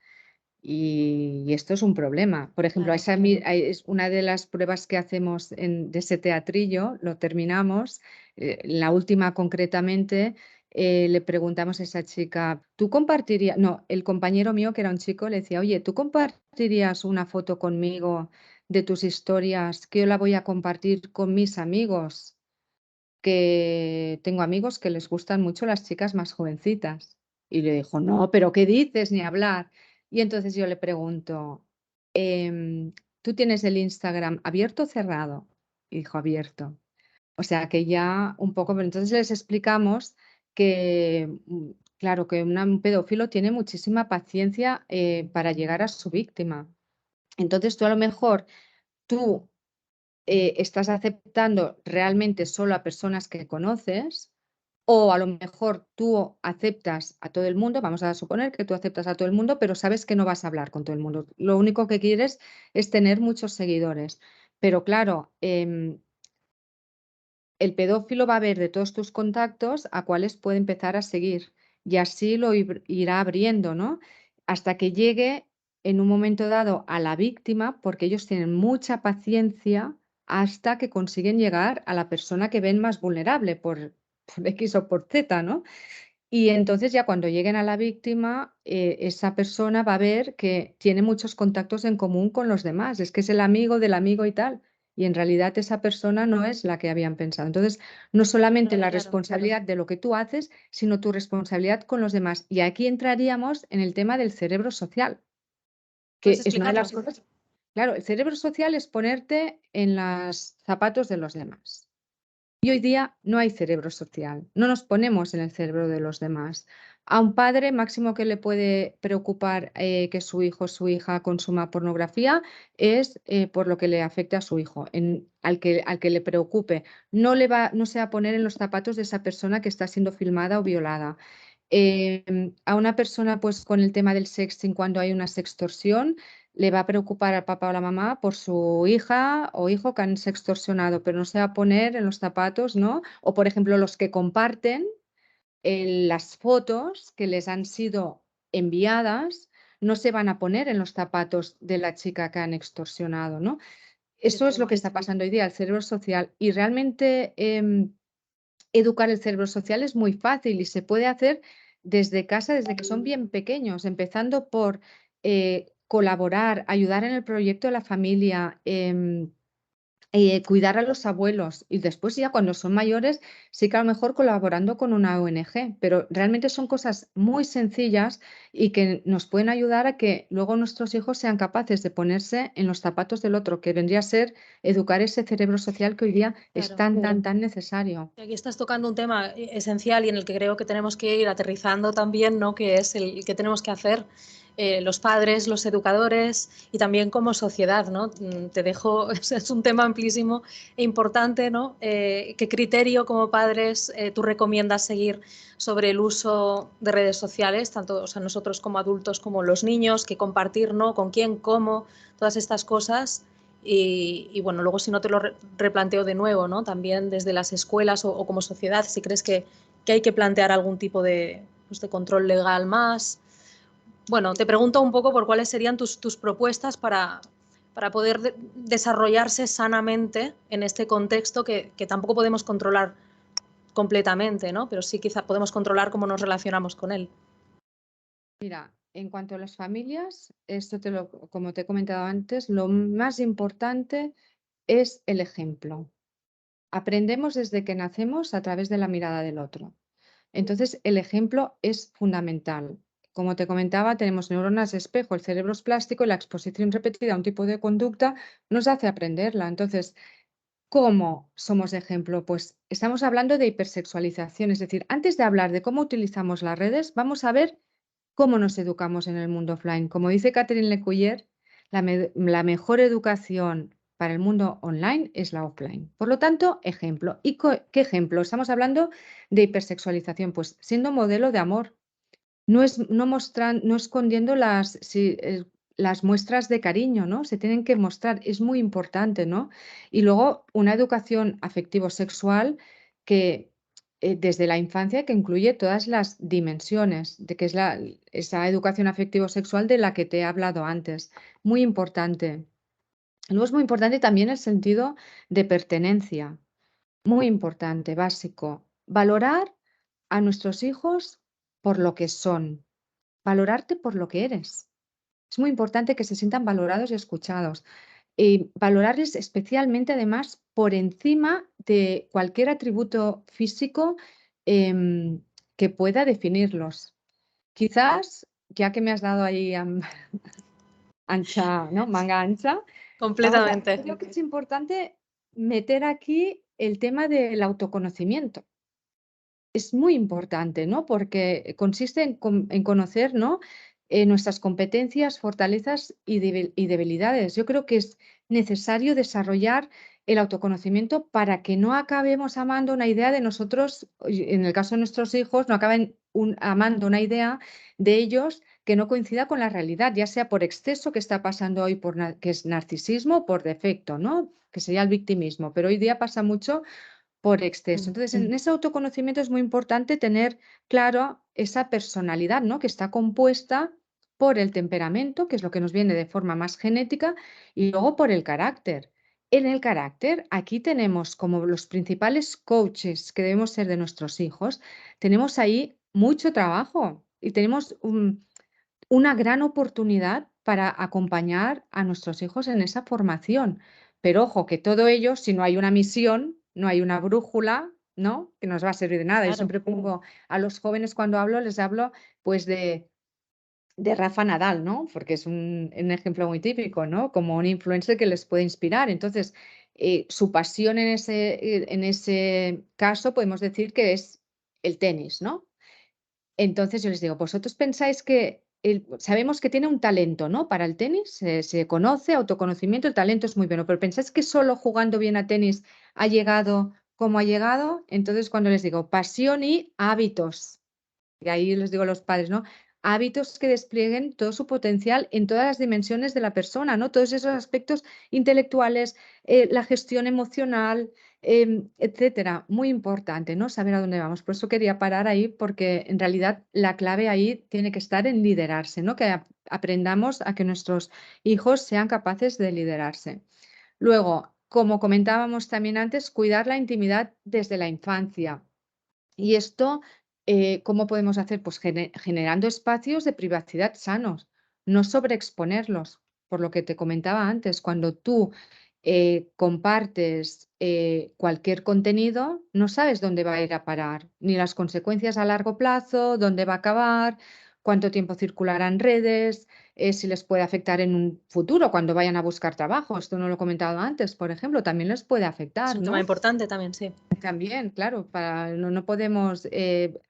Y esto es un problema. Por ejemplo, Claro. es una de las pruebas que hacemos de ese teatrillo, lo terminamos. La última concretamente, le preguntamos a esa chica, ¿tú compartirías? No, el compañero mío, que era un chico, le decía, oye, ¿tú compartirías una foto conmigo de tus historias que yo la voy a compartir con mis amigos? Que tengo amigos que les gustan mucho las chicas más jovencitas. Y le dijo, no, pero ¿qué dices? Ni hablar. Y entonces yo le pregunto, ¿tú tienes el Instagram abierto o cerrado? Y dijo, abierto. O sea que ya un poco, pero entonces les explicamos que, claro, que un pedófilo tiene muchísima paciencia para llegar a su víctima. Entonces tú a lo mejor, tú estás aceptando realmente solo a personas que conoces, o a lo mejor tú aceptas a todo el mundo, vamos a suponer que tú aceptas a todo el mundo, pero sabes que no vas a hablar con todo el mundo. Lo único que quieres es tener muchos seguidores. Pero claro, el pedófilo va a ver de todos tus contactos a cuáles puede empezar a seguir y así lo irá abriendo, ¿no? Hasta que llegue en un momento dado a la víctima, porque ellos tienen mucha paciencia hasta que consiguen llegar a la persona que ven más vulnerable por X o por Z, ¿no? Y entonces ya cuando lleguen a la víctima, esa persona va a ver que tiene muchos contactos en común con los demás, es que es el amigo del amigo y tal, y en realidad esa persona no es la que habían pensado. Entonces, no solamente la Claro. responsabilidad de lo que tú haces, sino tu responsabilidad con los demás. Y aquí entraríamos en el tema del cerebro social, ¿Puedes que es una de las explicarlo? cosas. Claro, el cerebro social es ponerte en los zapatos de los demás. Y hoy día no hay cerebro social, no nos ponemos en el cerebro de los demás. A un padre máximo que le puede preocupar que su hijo o su hija consuma pornografía es por lo que le afecta a su hijo, al que le preocupe. No se va a poner en los zapatos de esa persona que está siendo filmada o violada. A una persona pues con el tema del sexting cuando hay una sextorsión, le va a preocupar al papá o la mamá por su hija o hijo que han sextorsionado, pero no se va a poner en los zapatos, ¿no? O por ejemplo, los que comparten las fotos que les han sido enviadas, no se van a poner en los zapatos de la chica que han extorsionado, ¿no? Eso es lo que está pasando hoy día, el cerebro social. Y realmente educar el cerebro social es muy fácil y se puede hacer desde casa, desde que son bien pequeños, empezando por colaborar, ayudar en el proyecto de la familia, cuidar a los abuelos y después ya cuando son mayores, sí que a lo mejor colaborando con una ONG, pero realmente son cosas muy sencillas y que nos pueden ayudar a que luego nuestros hijos sean capaces de ponerse en los zapatos del otro, que vendría a ser educar ese cerebro social que hoy día es Claro. tan necesario. Aquí estás tocando un tema esencial y en el que creo que tenemos que ir aterrizando también, ¿no? Que es el que tenemos que hacer los padres, los educadores y también como sociedad, ¿no? Te dejo, es un tema amplísimo e importante, ¿no? ¿Qué criterio como padres tú recomiendas seguir sobre el uso de redes sociales, tanto o sea, nosotros como adultos como los niños, qué compartir, ¿no? Con quién, cómo, todas estas cosas? Y bueno, luego si no te lo replanteo de nuevo, ¿no? También desde las escuelas o como sociedad, si crees que hay que plantear algún tipo pues, de control legal más. Bueno, te pregunto un poco por cuáles serían tus propuestas para poder desarrollarse sanamente en este contexto que tampoco podemos controlar completamente, ¿no? Pero sí quizá podemos controlar cómo nos relacionamos con él. Mira, en cuanto a las familias, como te he comentado antes, lo más importante es el ejemplo. Aprendemos desde que nacemos a través de la mirada del otro. Entonces, el ejemplo es fundamental. Como te comentaba, tenemos neuronas de espejo, el cerebro es plástico y la exposición repetida a un tipo de conducta nos hace aprenderla. Entonces, ¿cómo somos de ejemplo? Pues estamos hablando de hipersexualización, es decir, antes de hablar de cómo utilizamos las redes, vamos a ver cómo nos educamos en el mundo offline. Como dice Catherine Lecuyer, la mejor educación para el mundo online es la offline. Por lo tanto, ejemplo. ¿Y qué ejemplo? Estamos hablando de hipersexualización, pues siendo modelo de amor. no escondiendo las muestras de cariño, ¿no? Se tienen que mostrar, es muy importante, ¿no? Y luego una educación afectivo-sexual que desde la infancia que incluye todas las dimensiones, de que es esa educación afectivo-sexual de la que te he hablado antes. Muy importante. Luego es muy importante también el sentido de pertenencia. Muy importante, básico. Valorar a nuestros hijos por lo que son. Valorarte por lo que eres. Es muy importante que se sientan valorados y escuchados. Y valorarles especialmente, además, por encima de cualquier atributo físico em, que pueda definirlos. Quizás, ya que me has dado ahí ancha, ¿no? Manga ancha, Completamente. creo que es importante meter aquí el tema del autoconocimiento. Es muy importante, ¿no? Porque consiste en conocer, ¿no? Nuestras competencias, fortalezas y debilidades. Yo creo que es necesario desarrollar el autoconocimiento para que no acabemos amando una idea de nosotros, en el caso de nuestros hijos, no acaben amando una idea de ellos que no coincida con la realidad, ya sea por exceso que está pasando hoy, que es narcisismo, o por defecto, ¿no? Que sería el victimismo. Pero hoy día pasa mucho por exceso. Entonces, en ese autoconocimiento es muy importante tener claro esa personalidad, ¿no? Que está compuesta por el temperamento, que es lo que nos viene de forma más genética, y luego por el carácter. En el carácter, aquí tenemos como los principales coaches que debemos ser de nuestros hijos, tenemos ahí mucho trabajo y tenemos una gran oportunidad para acompañar a nuestros hijos en esa formación. Pero ojo, que todo ello, si no hay una misión, no hay una brújula, ¿no? Que nos va a servir de nada. Yo Claro. siempre pongo a los jóvenes cuando hablo, les hablo pues de Rafa Nadal, ¿no? Porque es un ejemplo muy típico, ¿no? Como un influencer que les puede inspirar. Entonces, su pasión en ese caso podemos decir que es el tenis, ¿no? Entonces yo les digo, vosotros pensáis que sabemos que tiene un talento, ¿no? Para el tenis, se conoce, autoconocimiento, el talento es muy bueno, pero ¿pensáis que solo jugando bien a tenis ha llegado como ha llegado? Entonces cuando les digo pasión y hábitos, y ahí les digo a los padres, ¿no? Hábitos que desplieguen todo su potencial en todas las dimensiones de la persona, ¿no? Todos esos aspectos intelectuales, la gestión emocional, etcétera. Muy importante, ¿no? Saber a dónde vamos. Por eso quería parar ahí, porque en realidad la clave ahí tiene que estar en liderarse, ¿no? Que aprendamos a que nuestros hijos sean capaces de liderarse. Luego, como comentábamos también antes, cuidar la intimidad desde la infancia. Y esto, ¿cómo podemos hacer? Pues generando espacios de privacidad sanos, no sobreexponerlos. Por lo que te comentaba antes, cuando tú compartes cualquier contenido, no sabes dónde va a ir a parar, ni las consecuencias a largo plazo, dónde va a acabar, cuánto tiempo circulará en redes, si les puede afectar en un futuro cuando vayan a buscar trabajo. Esto no lo he comentado antes, por ejemplo, también les puede Es afectar, un tema ¿no? importante también, sí. También, claro, no podemos,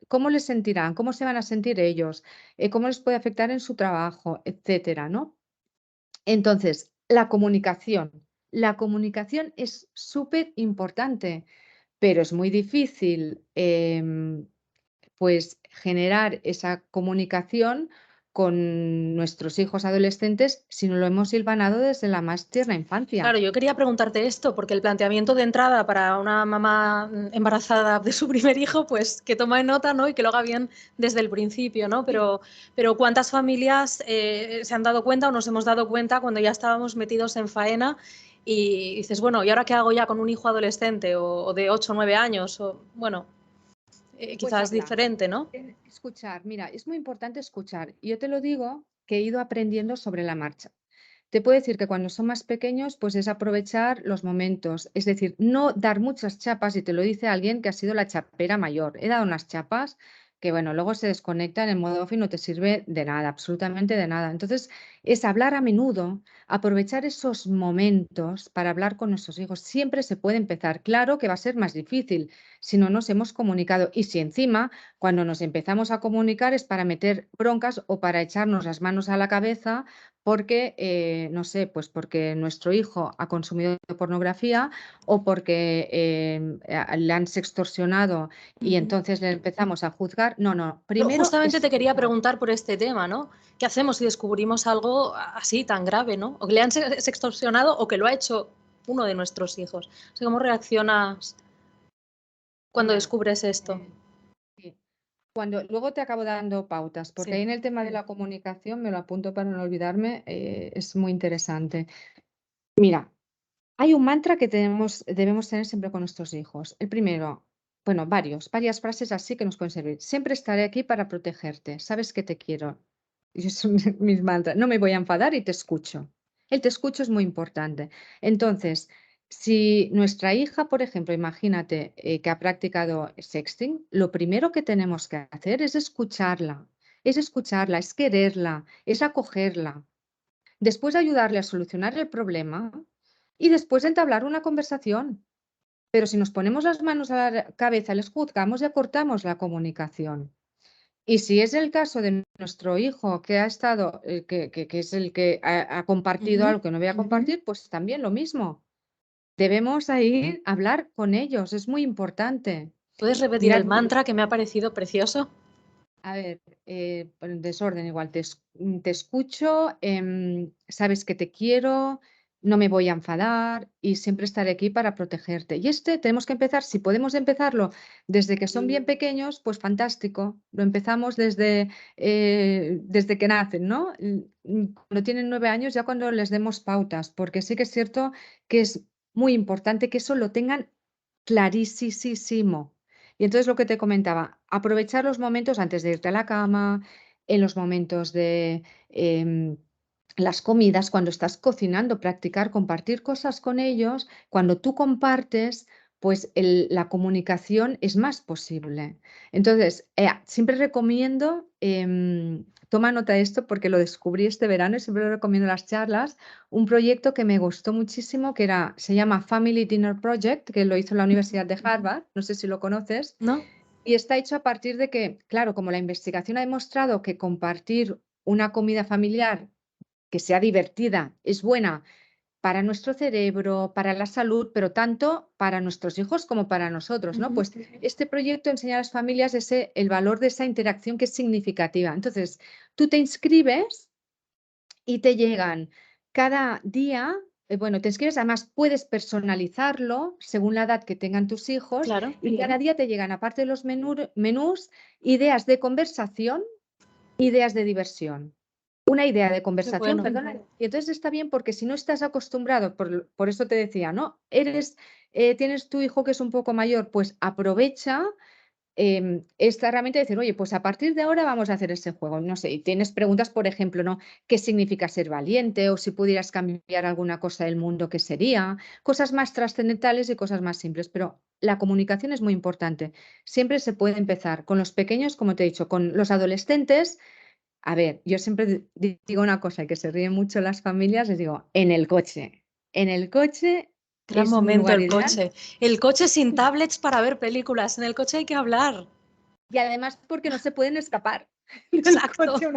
¿cómo les sentirán? ¿Cómo se van a sentir ellos? ¿Cómo les puede afectar en su trabajo? Etcétera, ¿no? Entonces, la comunicación. La comunicación es súper importante, pero es muy difícil, pues generar esa comunicación con nuestros hijos adolescentes si no lo hemos hilvanado desde la más tierna infancia. Claro, yo quería preguntarte esto, porque el planteamiento de entrada para una mamá embarazada de su primer hijo, pues que tome nota, ¿no? Y que lo haga bien desde el principio, ¿no? Pero ¿cuántas familias se han dado cuenta o nos hemos dado cuenta cuando ya estábamos metidos en faena y dices, bueno, ¿y ahora qué hago ya con un hijo adolescente o de 8 o 9 años? O, bueno, Pues quizás hablar. diferente, ¿no? Escuchar, mira, es muy importante escuchar. Yo te lo digo que he ido aprendiendo sobre la marcha. Te puedo decir que cuando son más pequeños, pues es aprovechar los momentos, es decir, no dar muchas chapas, y te lo dice alguien que ha sido la chapera mayor. He dado unas chapas que, bueno, luego se desconectan en modo off y no te sirve de nada, absolutamente de nada. Entonces, es hablar a menudo, aprovechar esos momentos para hablar con nuestros hijos. Siempre se puede empezar. Claro que va a ser más difícil si no nos hemos comunicado y si encima cuando nos empezamos a comunicar es para meter broncas o para echarnos las manos a la cabeza porque, no sé, pues porque nuestro hijo ha consumido pornografía o porque le han sextorsionado y entonces le empezamos a juzgar. No, no, Pero primero justamente te quería escuchar. preguntar por este tema, ¿no? ¿Qué hacemos si descubrimos algo así tan grave, ¿no? O que le han sextorsionado o que lo ha hecho uno de nuestros hijos. O sea, ¿cómo reaccionas cuando Mira, descubres esto? sí. Luego te acabo dando pautas, porque Sí. ahí en el tema de la comunicación, me lo apunto para no olvidarme, es muy interesante. Mira, hay un mantra que debemos tener siempre con nuestros hijos. El primero, bueno, varias frases así que nos pueden servir. Siempre estaré aquí para protegerte. Sabes que te quiero. Y son mis mantras. No me voy a enfadar y te escucho. El te escucho es muy importante. Entonces, si nuestra hija, por ejemplo, imagínate que ha practicado sexting, lo primero que tenemos que hacer es escucharla, es quererla, es acogerla. Después ayudarle a solucionar el problema y después entablar una conversación. Pero si nos ponemos las manos a la cabeza, les juzgamos, ya cortamos la comunicación. Y si es el caso de nuestro hijo que ha estado, que es el que ha compartido Ujú. algo que no voy a compartir, pues también lo mismo. Debemos ahí hablar con ellos, es muy importante. ¿Puedes repetir el Mirad, mantra que me ha parecido precioso? a ver, por el desorden igual, te escucho, sabes que te quiero, no me voy a enfadar y siempre estaré aquí para protegerte. Y este tenemos que empezar, si podemos empezarlo desde que son bien pequeños, pues fantástico. Lo empezamos desde que nacen, ¿no? Cuando tienen 9 años, ya cuando les demos pautas, porque sí que es cierto que es muy importante que eso lo tengan clarísimo. Y entonces lo que te comentaba, aprovechar los momentos antes de irte a la cama, en los momentos de las comidas, cuando estás cocinando, practicar, compartir cosas con ellos. Cuando tú compartes, pues la comunicación es más posible. Entonces, siempre recomiendo, toma nota de esto porque lo descubrí este verano y siempre lo recomiendo en las charlas, un proyecto que me gustó muchísimo, se llama Family Dinner Project, que lo hizo la Universidad de Harvard, no sé si lo conoces, ¿No? y está hecho a partir de que, claro, como la investigación ha demostrado que compartir una comida familiar que sea divertida es buena para nuestro cerebro, para la salud, pero tanto para nuestros hijos como para nosotros, ¿no? Ujú. Pues este proyecto enseña a las familias el valor de esa interacción que es significativa. Entonces, tú te inscribes y te llegan cada día, bueno, te inscribes, además puedes personalizarlo según la edad que tengan tus hijos Claro. y cada día te llegan, aparte de los menús, ideas de conversación, ideas de diversión. Una idea de Qué conversación, bueno. perdona. Y entonces está bien porque si no estás acostumbrado, por eso te decía, ¿no? Tienes tu hijo que es un poco mayor, pues aprovecha esta herramienta y decir, oye, pues a partir de ahora vamos a hacer ese juego. No sé, y tienes preguntas, por ejemplo, ¿no? ¿Qué significa ser valiente? O si pudieras cambiar alguna cosa del mundo, ¿qué sería? Cosas más trascendentales y cosas más simples. Pero la comunicación es muy importante. Siempre se puede empezar con los pequeños, como te he dicho, con los adolescentes. A ver, yo siempre digo una cosa y que se ríen mucho las familias, les digo, en el coche. En el coche Gran es un momento lugar el ideal. coche. El coche sin tablets para ver películas. En el coche hay que hablar. Y además porque no se pueden escapar del Exacto. coche un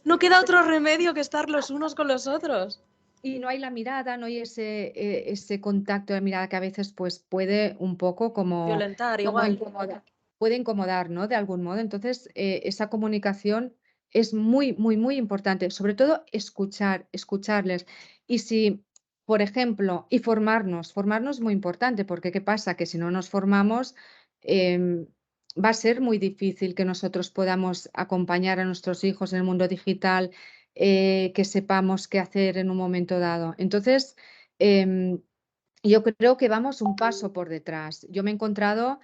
No queda adolescente. otro remedio que estar los unos con los otros. Y no hay la mirada, no hay ese contacto de mirada que a veces pues puede un poco Violentar como igual. incomodar, puede incomodar, ¿no? De algún modo. Entonces, esa comunicación es muy importante. Sobre todo escucharles. Y si, por ejemplo, y formarnos es muy importante, porque ¿qué pasa? Que si no nos formamos, em, va a ser muy difícil que nosotros podamos acompañar a nuestros hijos en el mundo digital, que sepamos qué hacer en un momento dado. Entonces, em, yo creo que vamos un paso por detrás. Yo me he encontrado,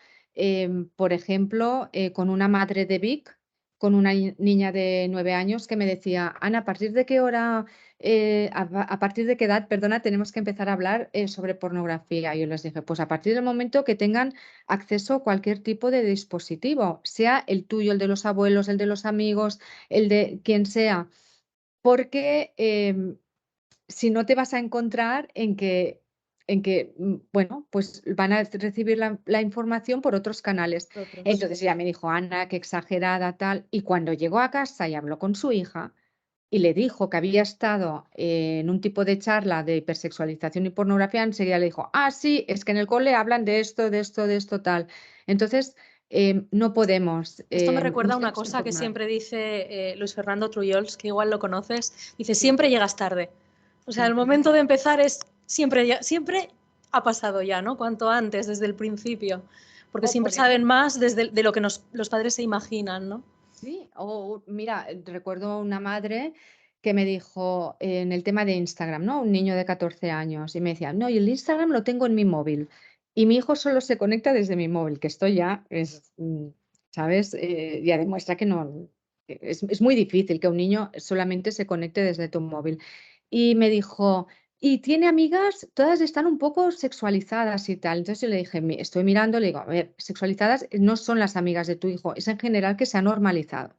por ejemplo, con una madre de Vic, con una niña de 9 años que me decía, Ana, ¿a partir de qué hora, a partir de qué edad, perdona, tenemos que empezar a hablar sobre pornografía? Y yo les dije, pues a partir del momento que tengan acceso a cualquier tipo de dispositivo, sea el tuyo, el de los abuelos, el de los amigos, el de quien sea, porque si no te vas a encontrar en que, bueno, pues van a recibir la información por otros canales. Otros. Entonces ella me dijo, Ana, qué exagerada, tal. Y cuando llegó a casa y habló con su hija, y le dijo que había estado en un tipo de charla de hipersexualización y pornografía, enseguida le dijo, ah, sí, es que en el cole hablan de esto, de esto, de esto, tal. Entonces, Esto me recuerda nos a una tenemos que cosa que informar. siempre dice Luis Fernando Trujols, que igual lo conoces, dice, Sí, siempre llegas tarde. O sea, el sí. momento de empezar es siempre ha pasado ya, ¿no? Cuanto antes, desde el principio, porque O siempre por saben ejemplo, más de lo que los padres se imaginan, ¿no? sí, o mira, recuerdo una madre que me dijo en el tema de Instagram, ¿no? Un niño de 14 años y me decía, no, y el Instagram lo tengo en mi móvil y mi hijo solo se conecta desde mi móvil, que esto ya es, ¿sabes? Ya demuestra que no, es muy difícil que un niño solamente se conecte desde tu móvil. Y me dijo, y tiene amigas, todas están un poco sexualizadas y tal. Entonces yo le dije, estoy mirando, le digo, a ver, sexualizadas no son las amigas de tu hijo, es en general que se ha normalizado.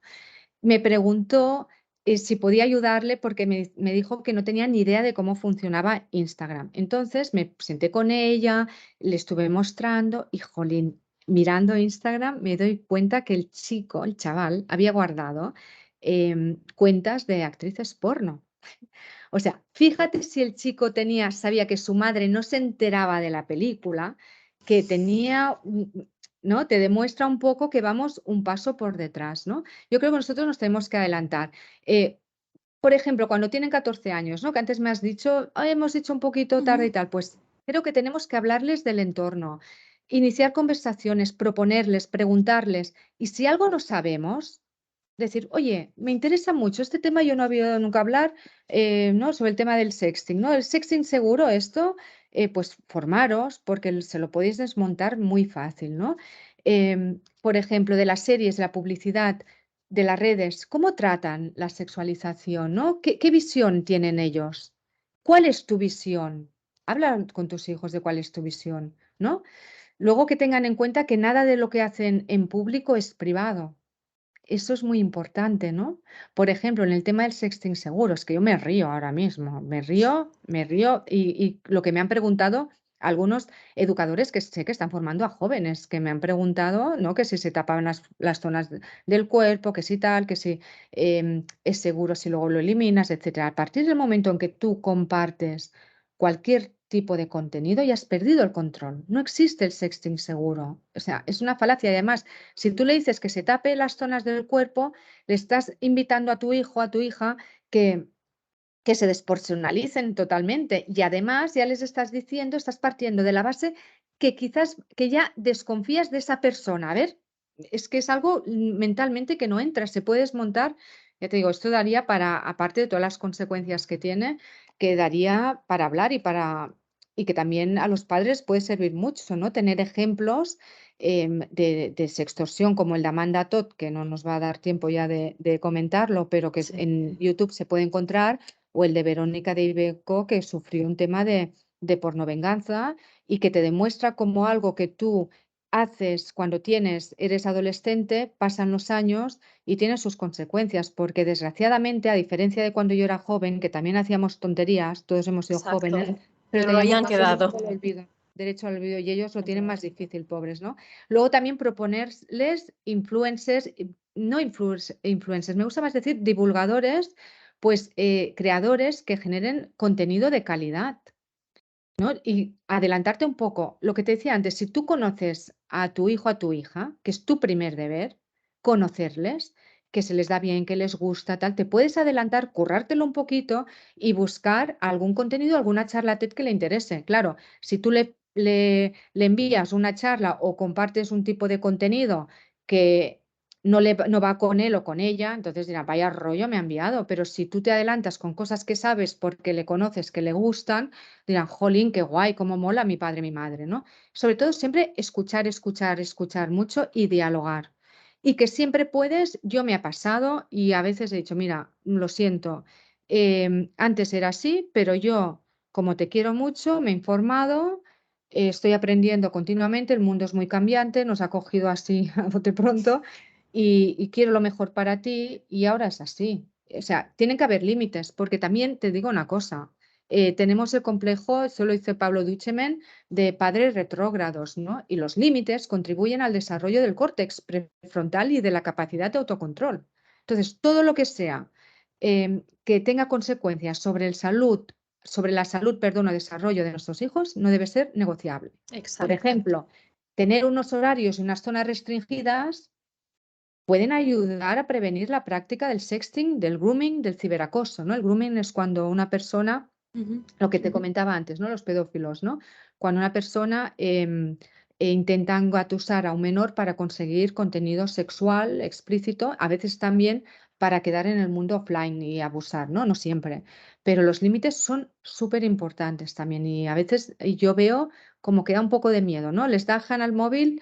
Me preguntó si podía ayudarle porque me dijo que no tenía ni idea de cómo funcionaba Instagram. Entonces me senté con ella, le estuve mostrando y, jolín, mirando Instagram me doy cuenta que el chico, el chaval, había guardado cuentas de actrices porno. O sea, fíjate si el chico sabía que su madre no se enteraba de la película, que tenía, ¿no? Te demuestra un poco que vamos un paso por detrás, ¿no? Yo creo que nosotros nos tenemos que adelantar. Por ejemplo, cuando tienen 14 años, ¿no? Que antes me has dicho, "Ay, hemos dicho un poquito tarde y tal", pues creo que tenemos que hablarles del entorno, iniciar conversaciones, proponerles, preguntarles, y si algo no sabemos, decir, oye, me interesa mucho este tema, yo no había oído nunca hablar, ¿no? Sobre el tema del sexting, ¿no? El sexting seguro, esto, pues formaros, porque se lo podéis desmontar muy fácil, ¿no? Por ejemplo, de las series, de la publicidad, de las redes, ¿cómo tratan la sexualización, ¿no? ¿Qué visión tienen ellos? ¿Cuál es tu visión? Habla con tus hijos de cuál es tu visión, ¿no? Luego que tengan en cuenta que nada de lo que hacen en público es privado. Eso es muy importante, ¿no? Por ejemplo, en el tema del sexting seguro, es que yo me río ahora mismo, me río y lo que me han preguntado algunos educadores que sé que están formando a jóvenes, que me han preguntado, ¿no? Que si se tapaban las zonas del cuerpo, que si tal, que si es seguro si luego lo eliminas, etcétera. A partir del momento en que tú compartes cualquier tipo de contenido, ya has perdido el control. No existe el sexting seguro. O sea, es una falacia. Y además, si tú le dices que se tape las zonas del cuerpo, le estás invitando a tu hijo, a tu hija, que, que se despersonalicen totalmente. Y además ya les estás diciendo, estás partiendo de la base que quizás que ya desconfías de esa persona. A ver, es que es algo mentalmente que no entra, se puede desmontar. Ya te digo, esto daría para, aparte de todas las consecuencias que tiene, que daría para hablar y que también a los padres puede servir mucho, ¿no? Tener ejemplos de sextorsión como el de Amanda Todd, que no nos va a dar tiempo ya de comentarlo, pero que Sí, en YouTube se puede encontrar, o el de Verónica de Ibeco, que sufrió un tema de pornovenganza y que te demuestra como algo que tú haces cuando eres adolescente, pasan los años y tiene sus consecuencias, porque desgraciadamente, a diferencia de cuando yo era joven, que también hacíamos tonterías, todos hemos sido exacto. jóvenes, pero Pero ahí teníamos han más quedado. derecho al olvido y ellos lo Han tienen quedado. más difícil, pobres, ¿no? Luego también proponerles influencers, no influencers, me gusta más decir divulgadores, pues creadores que generen contenido de calidad, ¿no? Y adelantarte un poco, lo que te decía antes, si tú conoces a tu hijo, a tu hija, que es tu primer deber, conocerles, que se les da bien, que les gusta, tal, te puedes adelantar, currártelo un poquito y buscar algún contenido, alguna charla TED que le interese. Claro, si tú le envías una charla o compartes un tipo de contenido que no va con él o con ella, entonces dirá, vaya rollo me ha enviado, pero si tú te adelantas con cosas que sabes porque le conoces, que le gustan, dirán, jolín, qué guay, cómo mola mi padre, mi madre, ¿no? Sobre todo siempre escuchar, escuchar, escuchar mucho y dialogar. Y que siempre puedes, yo me ha pasado y a veces he dicho, mira, lo siento, antes era así, pero yo, como te quiero mucho, me he informado, estoy aprendiendo continuamente, el mundo es muy cambiante, nos ha cogido así a bote pronto y quiero lo mejor para ti y ahora es así. O sea, tienen que haber límites, porque también te digo una cosa, tenemos el complejo, eso lo dice Pablo Duchemen, de padres retrógrados, ¿no? Y los límites contribuyen al desarrollo del córtex prefrontal y de la capacidad de autocontrol. Entonces, todo lo que sea que tenga consecuencias sobre la salud, perdón, o desarrollo de nuestros hijos, no debe ser negociable. Por Exacto. ejemplo, tener unos horarios y unas zonas restringidas pueden ayudar a prevenir la práctica del sexting, del grooming, del ciberacoso, ¿no? El grooming es cuando una persona, Ujú. lo que te comentaba antes, ¿no? Los pedófilos, ¿no? Cuando una persona intenta engatusar a un menor para conseguir contenido sexual explícito, a veces también para quedar en el mundo offline y abusar, ¿no? No siempre. Pero los límites son súper importantes también y a veces yo veo como que da un poco de miedo, ¿no? Les dejan al móvil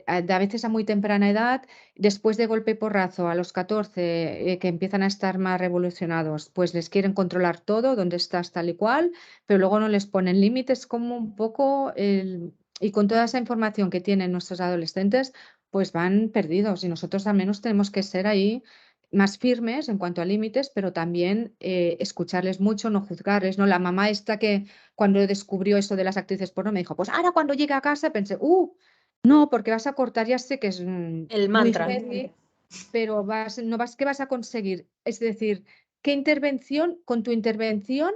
a veces a muy temprana edad, después de golpe y porrazo a los 14, que empiezan a estar más revolucionados, pues les quieren controlar todo, dónde estás tal y cual, pero luego no les ponen límites como un poco y con toda esa información que tienen nuestros adolescentes, pues van perdidos y nosotros al menos tenemos que ser ahí más firmes en cuanto a límites, pero también escucharles mucho, no juzgarles, ¿no? La mamá esta que cuando descubrió eso de las actrices porno me dijo, pues ahora cuando llegue a casa pensé, no, porque vas a cortar, ya sé que es El muy mantra. heavy, pero ¿qué vas a conseguir? Es decir, con tu intervención,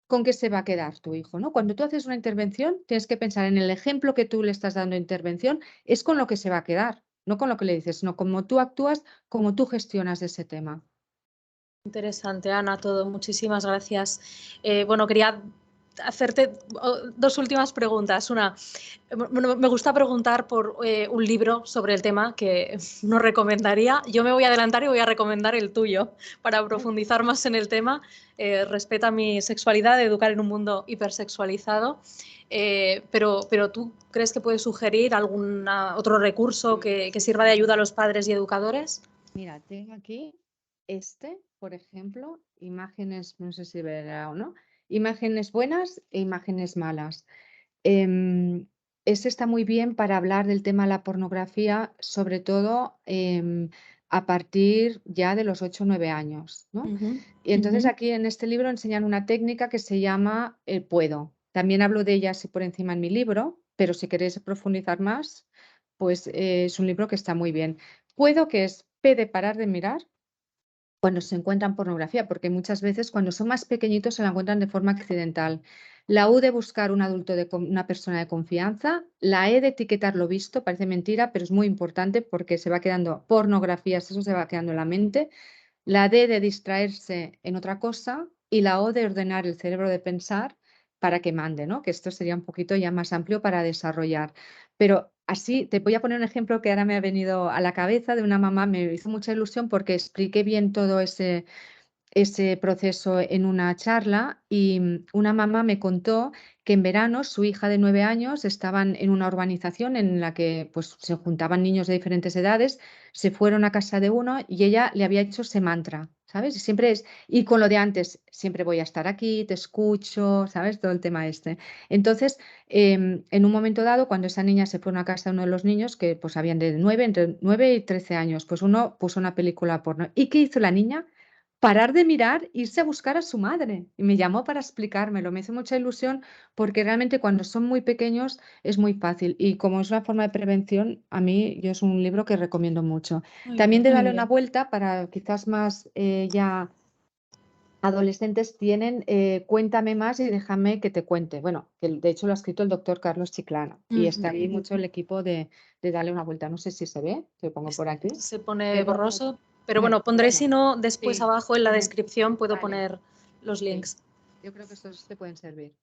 ¿con qué se va a quedar tu hijo? ¿No? Cuando tú haces una intervención, tienes que pensar en el ejemplo que tú le estás dando de intervención, es con lo que se va a quedar, no con lo que le dices, sino cómo tú actúas, cómo tú gestionas ese tema. Interesante, Ana, todo. Muchísimas gracias. Bueno, quería hacerte dos últimas preguntas. Una, bueno, me gusta preguntar por un libro sobre el tema que nos recomendaría. Yo me voy a adelantar y voy a recomendar el tuyo para profundizar más en el tema. Respeta mi sexualidad, educar en un mundo hipersexualizado. Pero ¿tú crees que puedes sugerir algún otro recurso que sirva de ayuda a los padres y educadores? Mira, tengo aquí por ejemplo, imágenes, no sé si verá o no, imágenes buenas e imágenes malas. Ese está muy bien para hablar del tema de la pornografía, sobre todo a partir ya de los 8 o 9 años, ¿no? Ujú. Y entonces aquí en este libro enseñan una técnica que se llama el puedo. También hablo de ella así por encima en mi libro, pero si queréis profundizar más, pues es un libro que está muy bien. Puedo, que es P de parar de mirar, cuando se encuentran pornografía, porque muchas veces cuando son más pequeñitos se la encuentran de forma accidental. La U de buscar un adulto, una persona de confianza. La E de etiquetar lo visto, parece mentira, pero es muy importante porque se va quedando pornografías, eso se va quedando en la mente. La D de distraerse en otra cosa y la O de ordenar el cerebro de pensar para que mande, ¿no? Que esto sería un poquito ya más amplio para desarrollar. Pero así, te voy a poner un ejemplo que ahora me ha venido a la cabeza de una mamá, me hizo mucha ilusión porque expliqué bien todo ese proceso en una charla y una mamá me contó que en verano su hija de 9 años estaban en una urbanización en la que pues, se juntaban niños de diferentes edades, se fueron a casa de uno y ella le había hecho ese mantra, ¿sabes? Y siempre y con lo de antes, siempre voy a estar aquí, te escucho, ¿sabes? Todo el tema este. Entonces, en un momento dado, cuando esa niña se fue a casa de uno de los niños, que pues habían de 9, entre 9 y 13 años, pues uno puso una película porno. ¿Y qué hizo la niña? Parar de mirar, irse a buscar a su madre. Y me llamó para explicármelo. Me hizo mucha ilusión porque realmente cuando son muy pequeños es muy fácil. Y como es una forma de prevención, a mí yo es un libro que recomiendo mucho. Muy También bien. de darle una vuelta para quizás más ya adolescentes tienen Cuéntame más y déjame que te cuente. Bueno, que de hecho lo ha escrito el doctor Carlos Chiclana y está ahí mucho el equipo de darle una vuelta. No sé si se ve, te pongo por aquí. Se pone Pero, borroso, pero bueno, pondré si bueno, no, después sí, abajo en la descripción puedo vale. poner los Sí, links. yo creo que estos te pueden servir.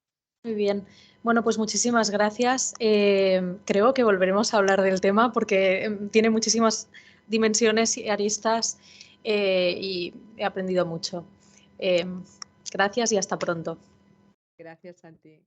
Muy bien. Bueno, pues muchísimas gracias. Creo que volveremos a hablar del tema porque tiene muchísimas dimensiones y aristas y he aprendido mucho. Eh, Gracias y hasta pronto. Gracias a ti.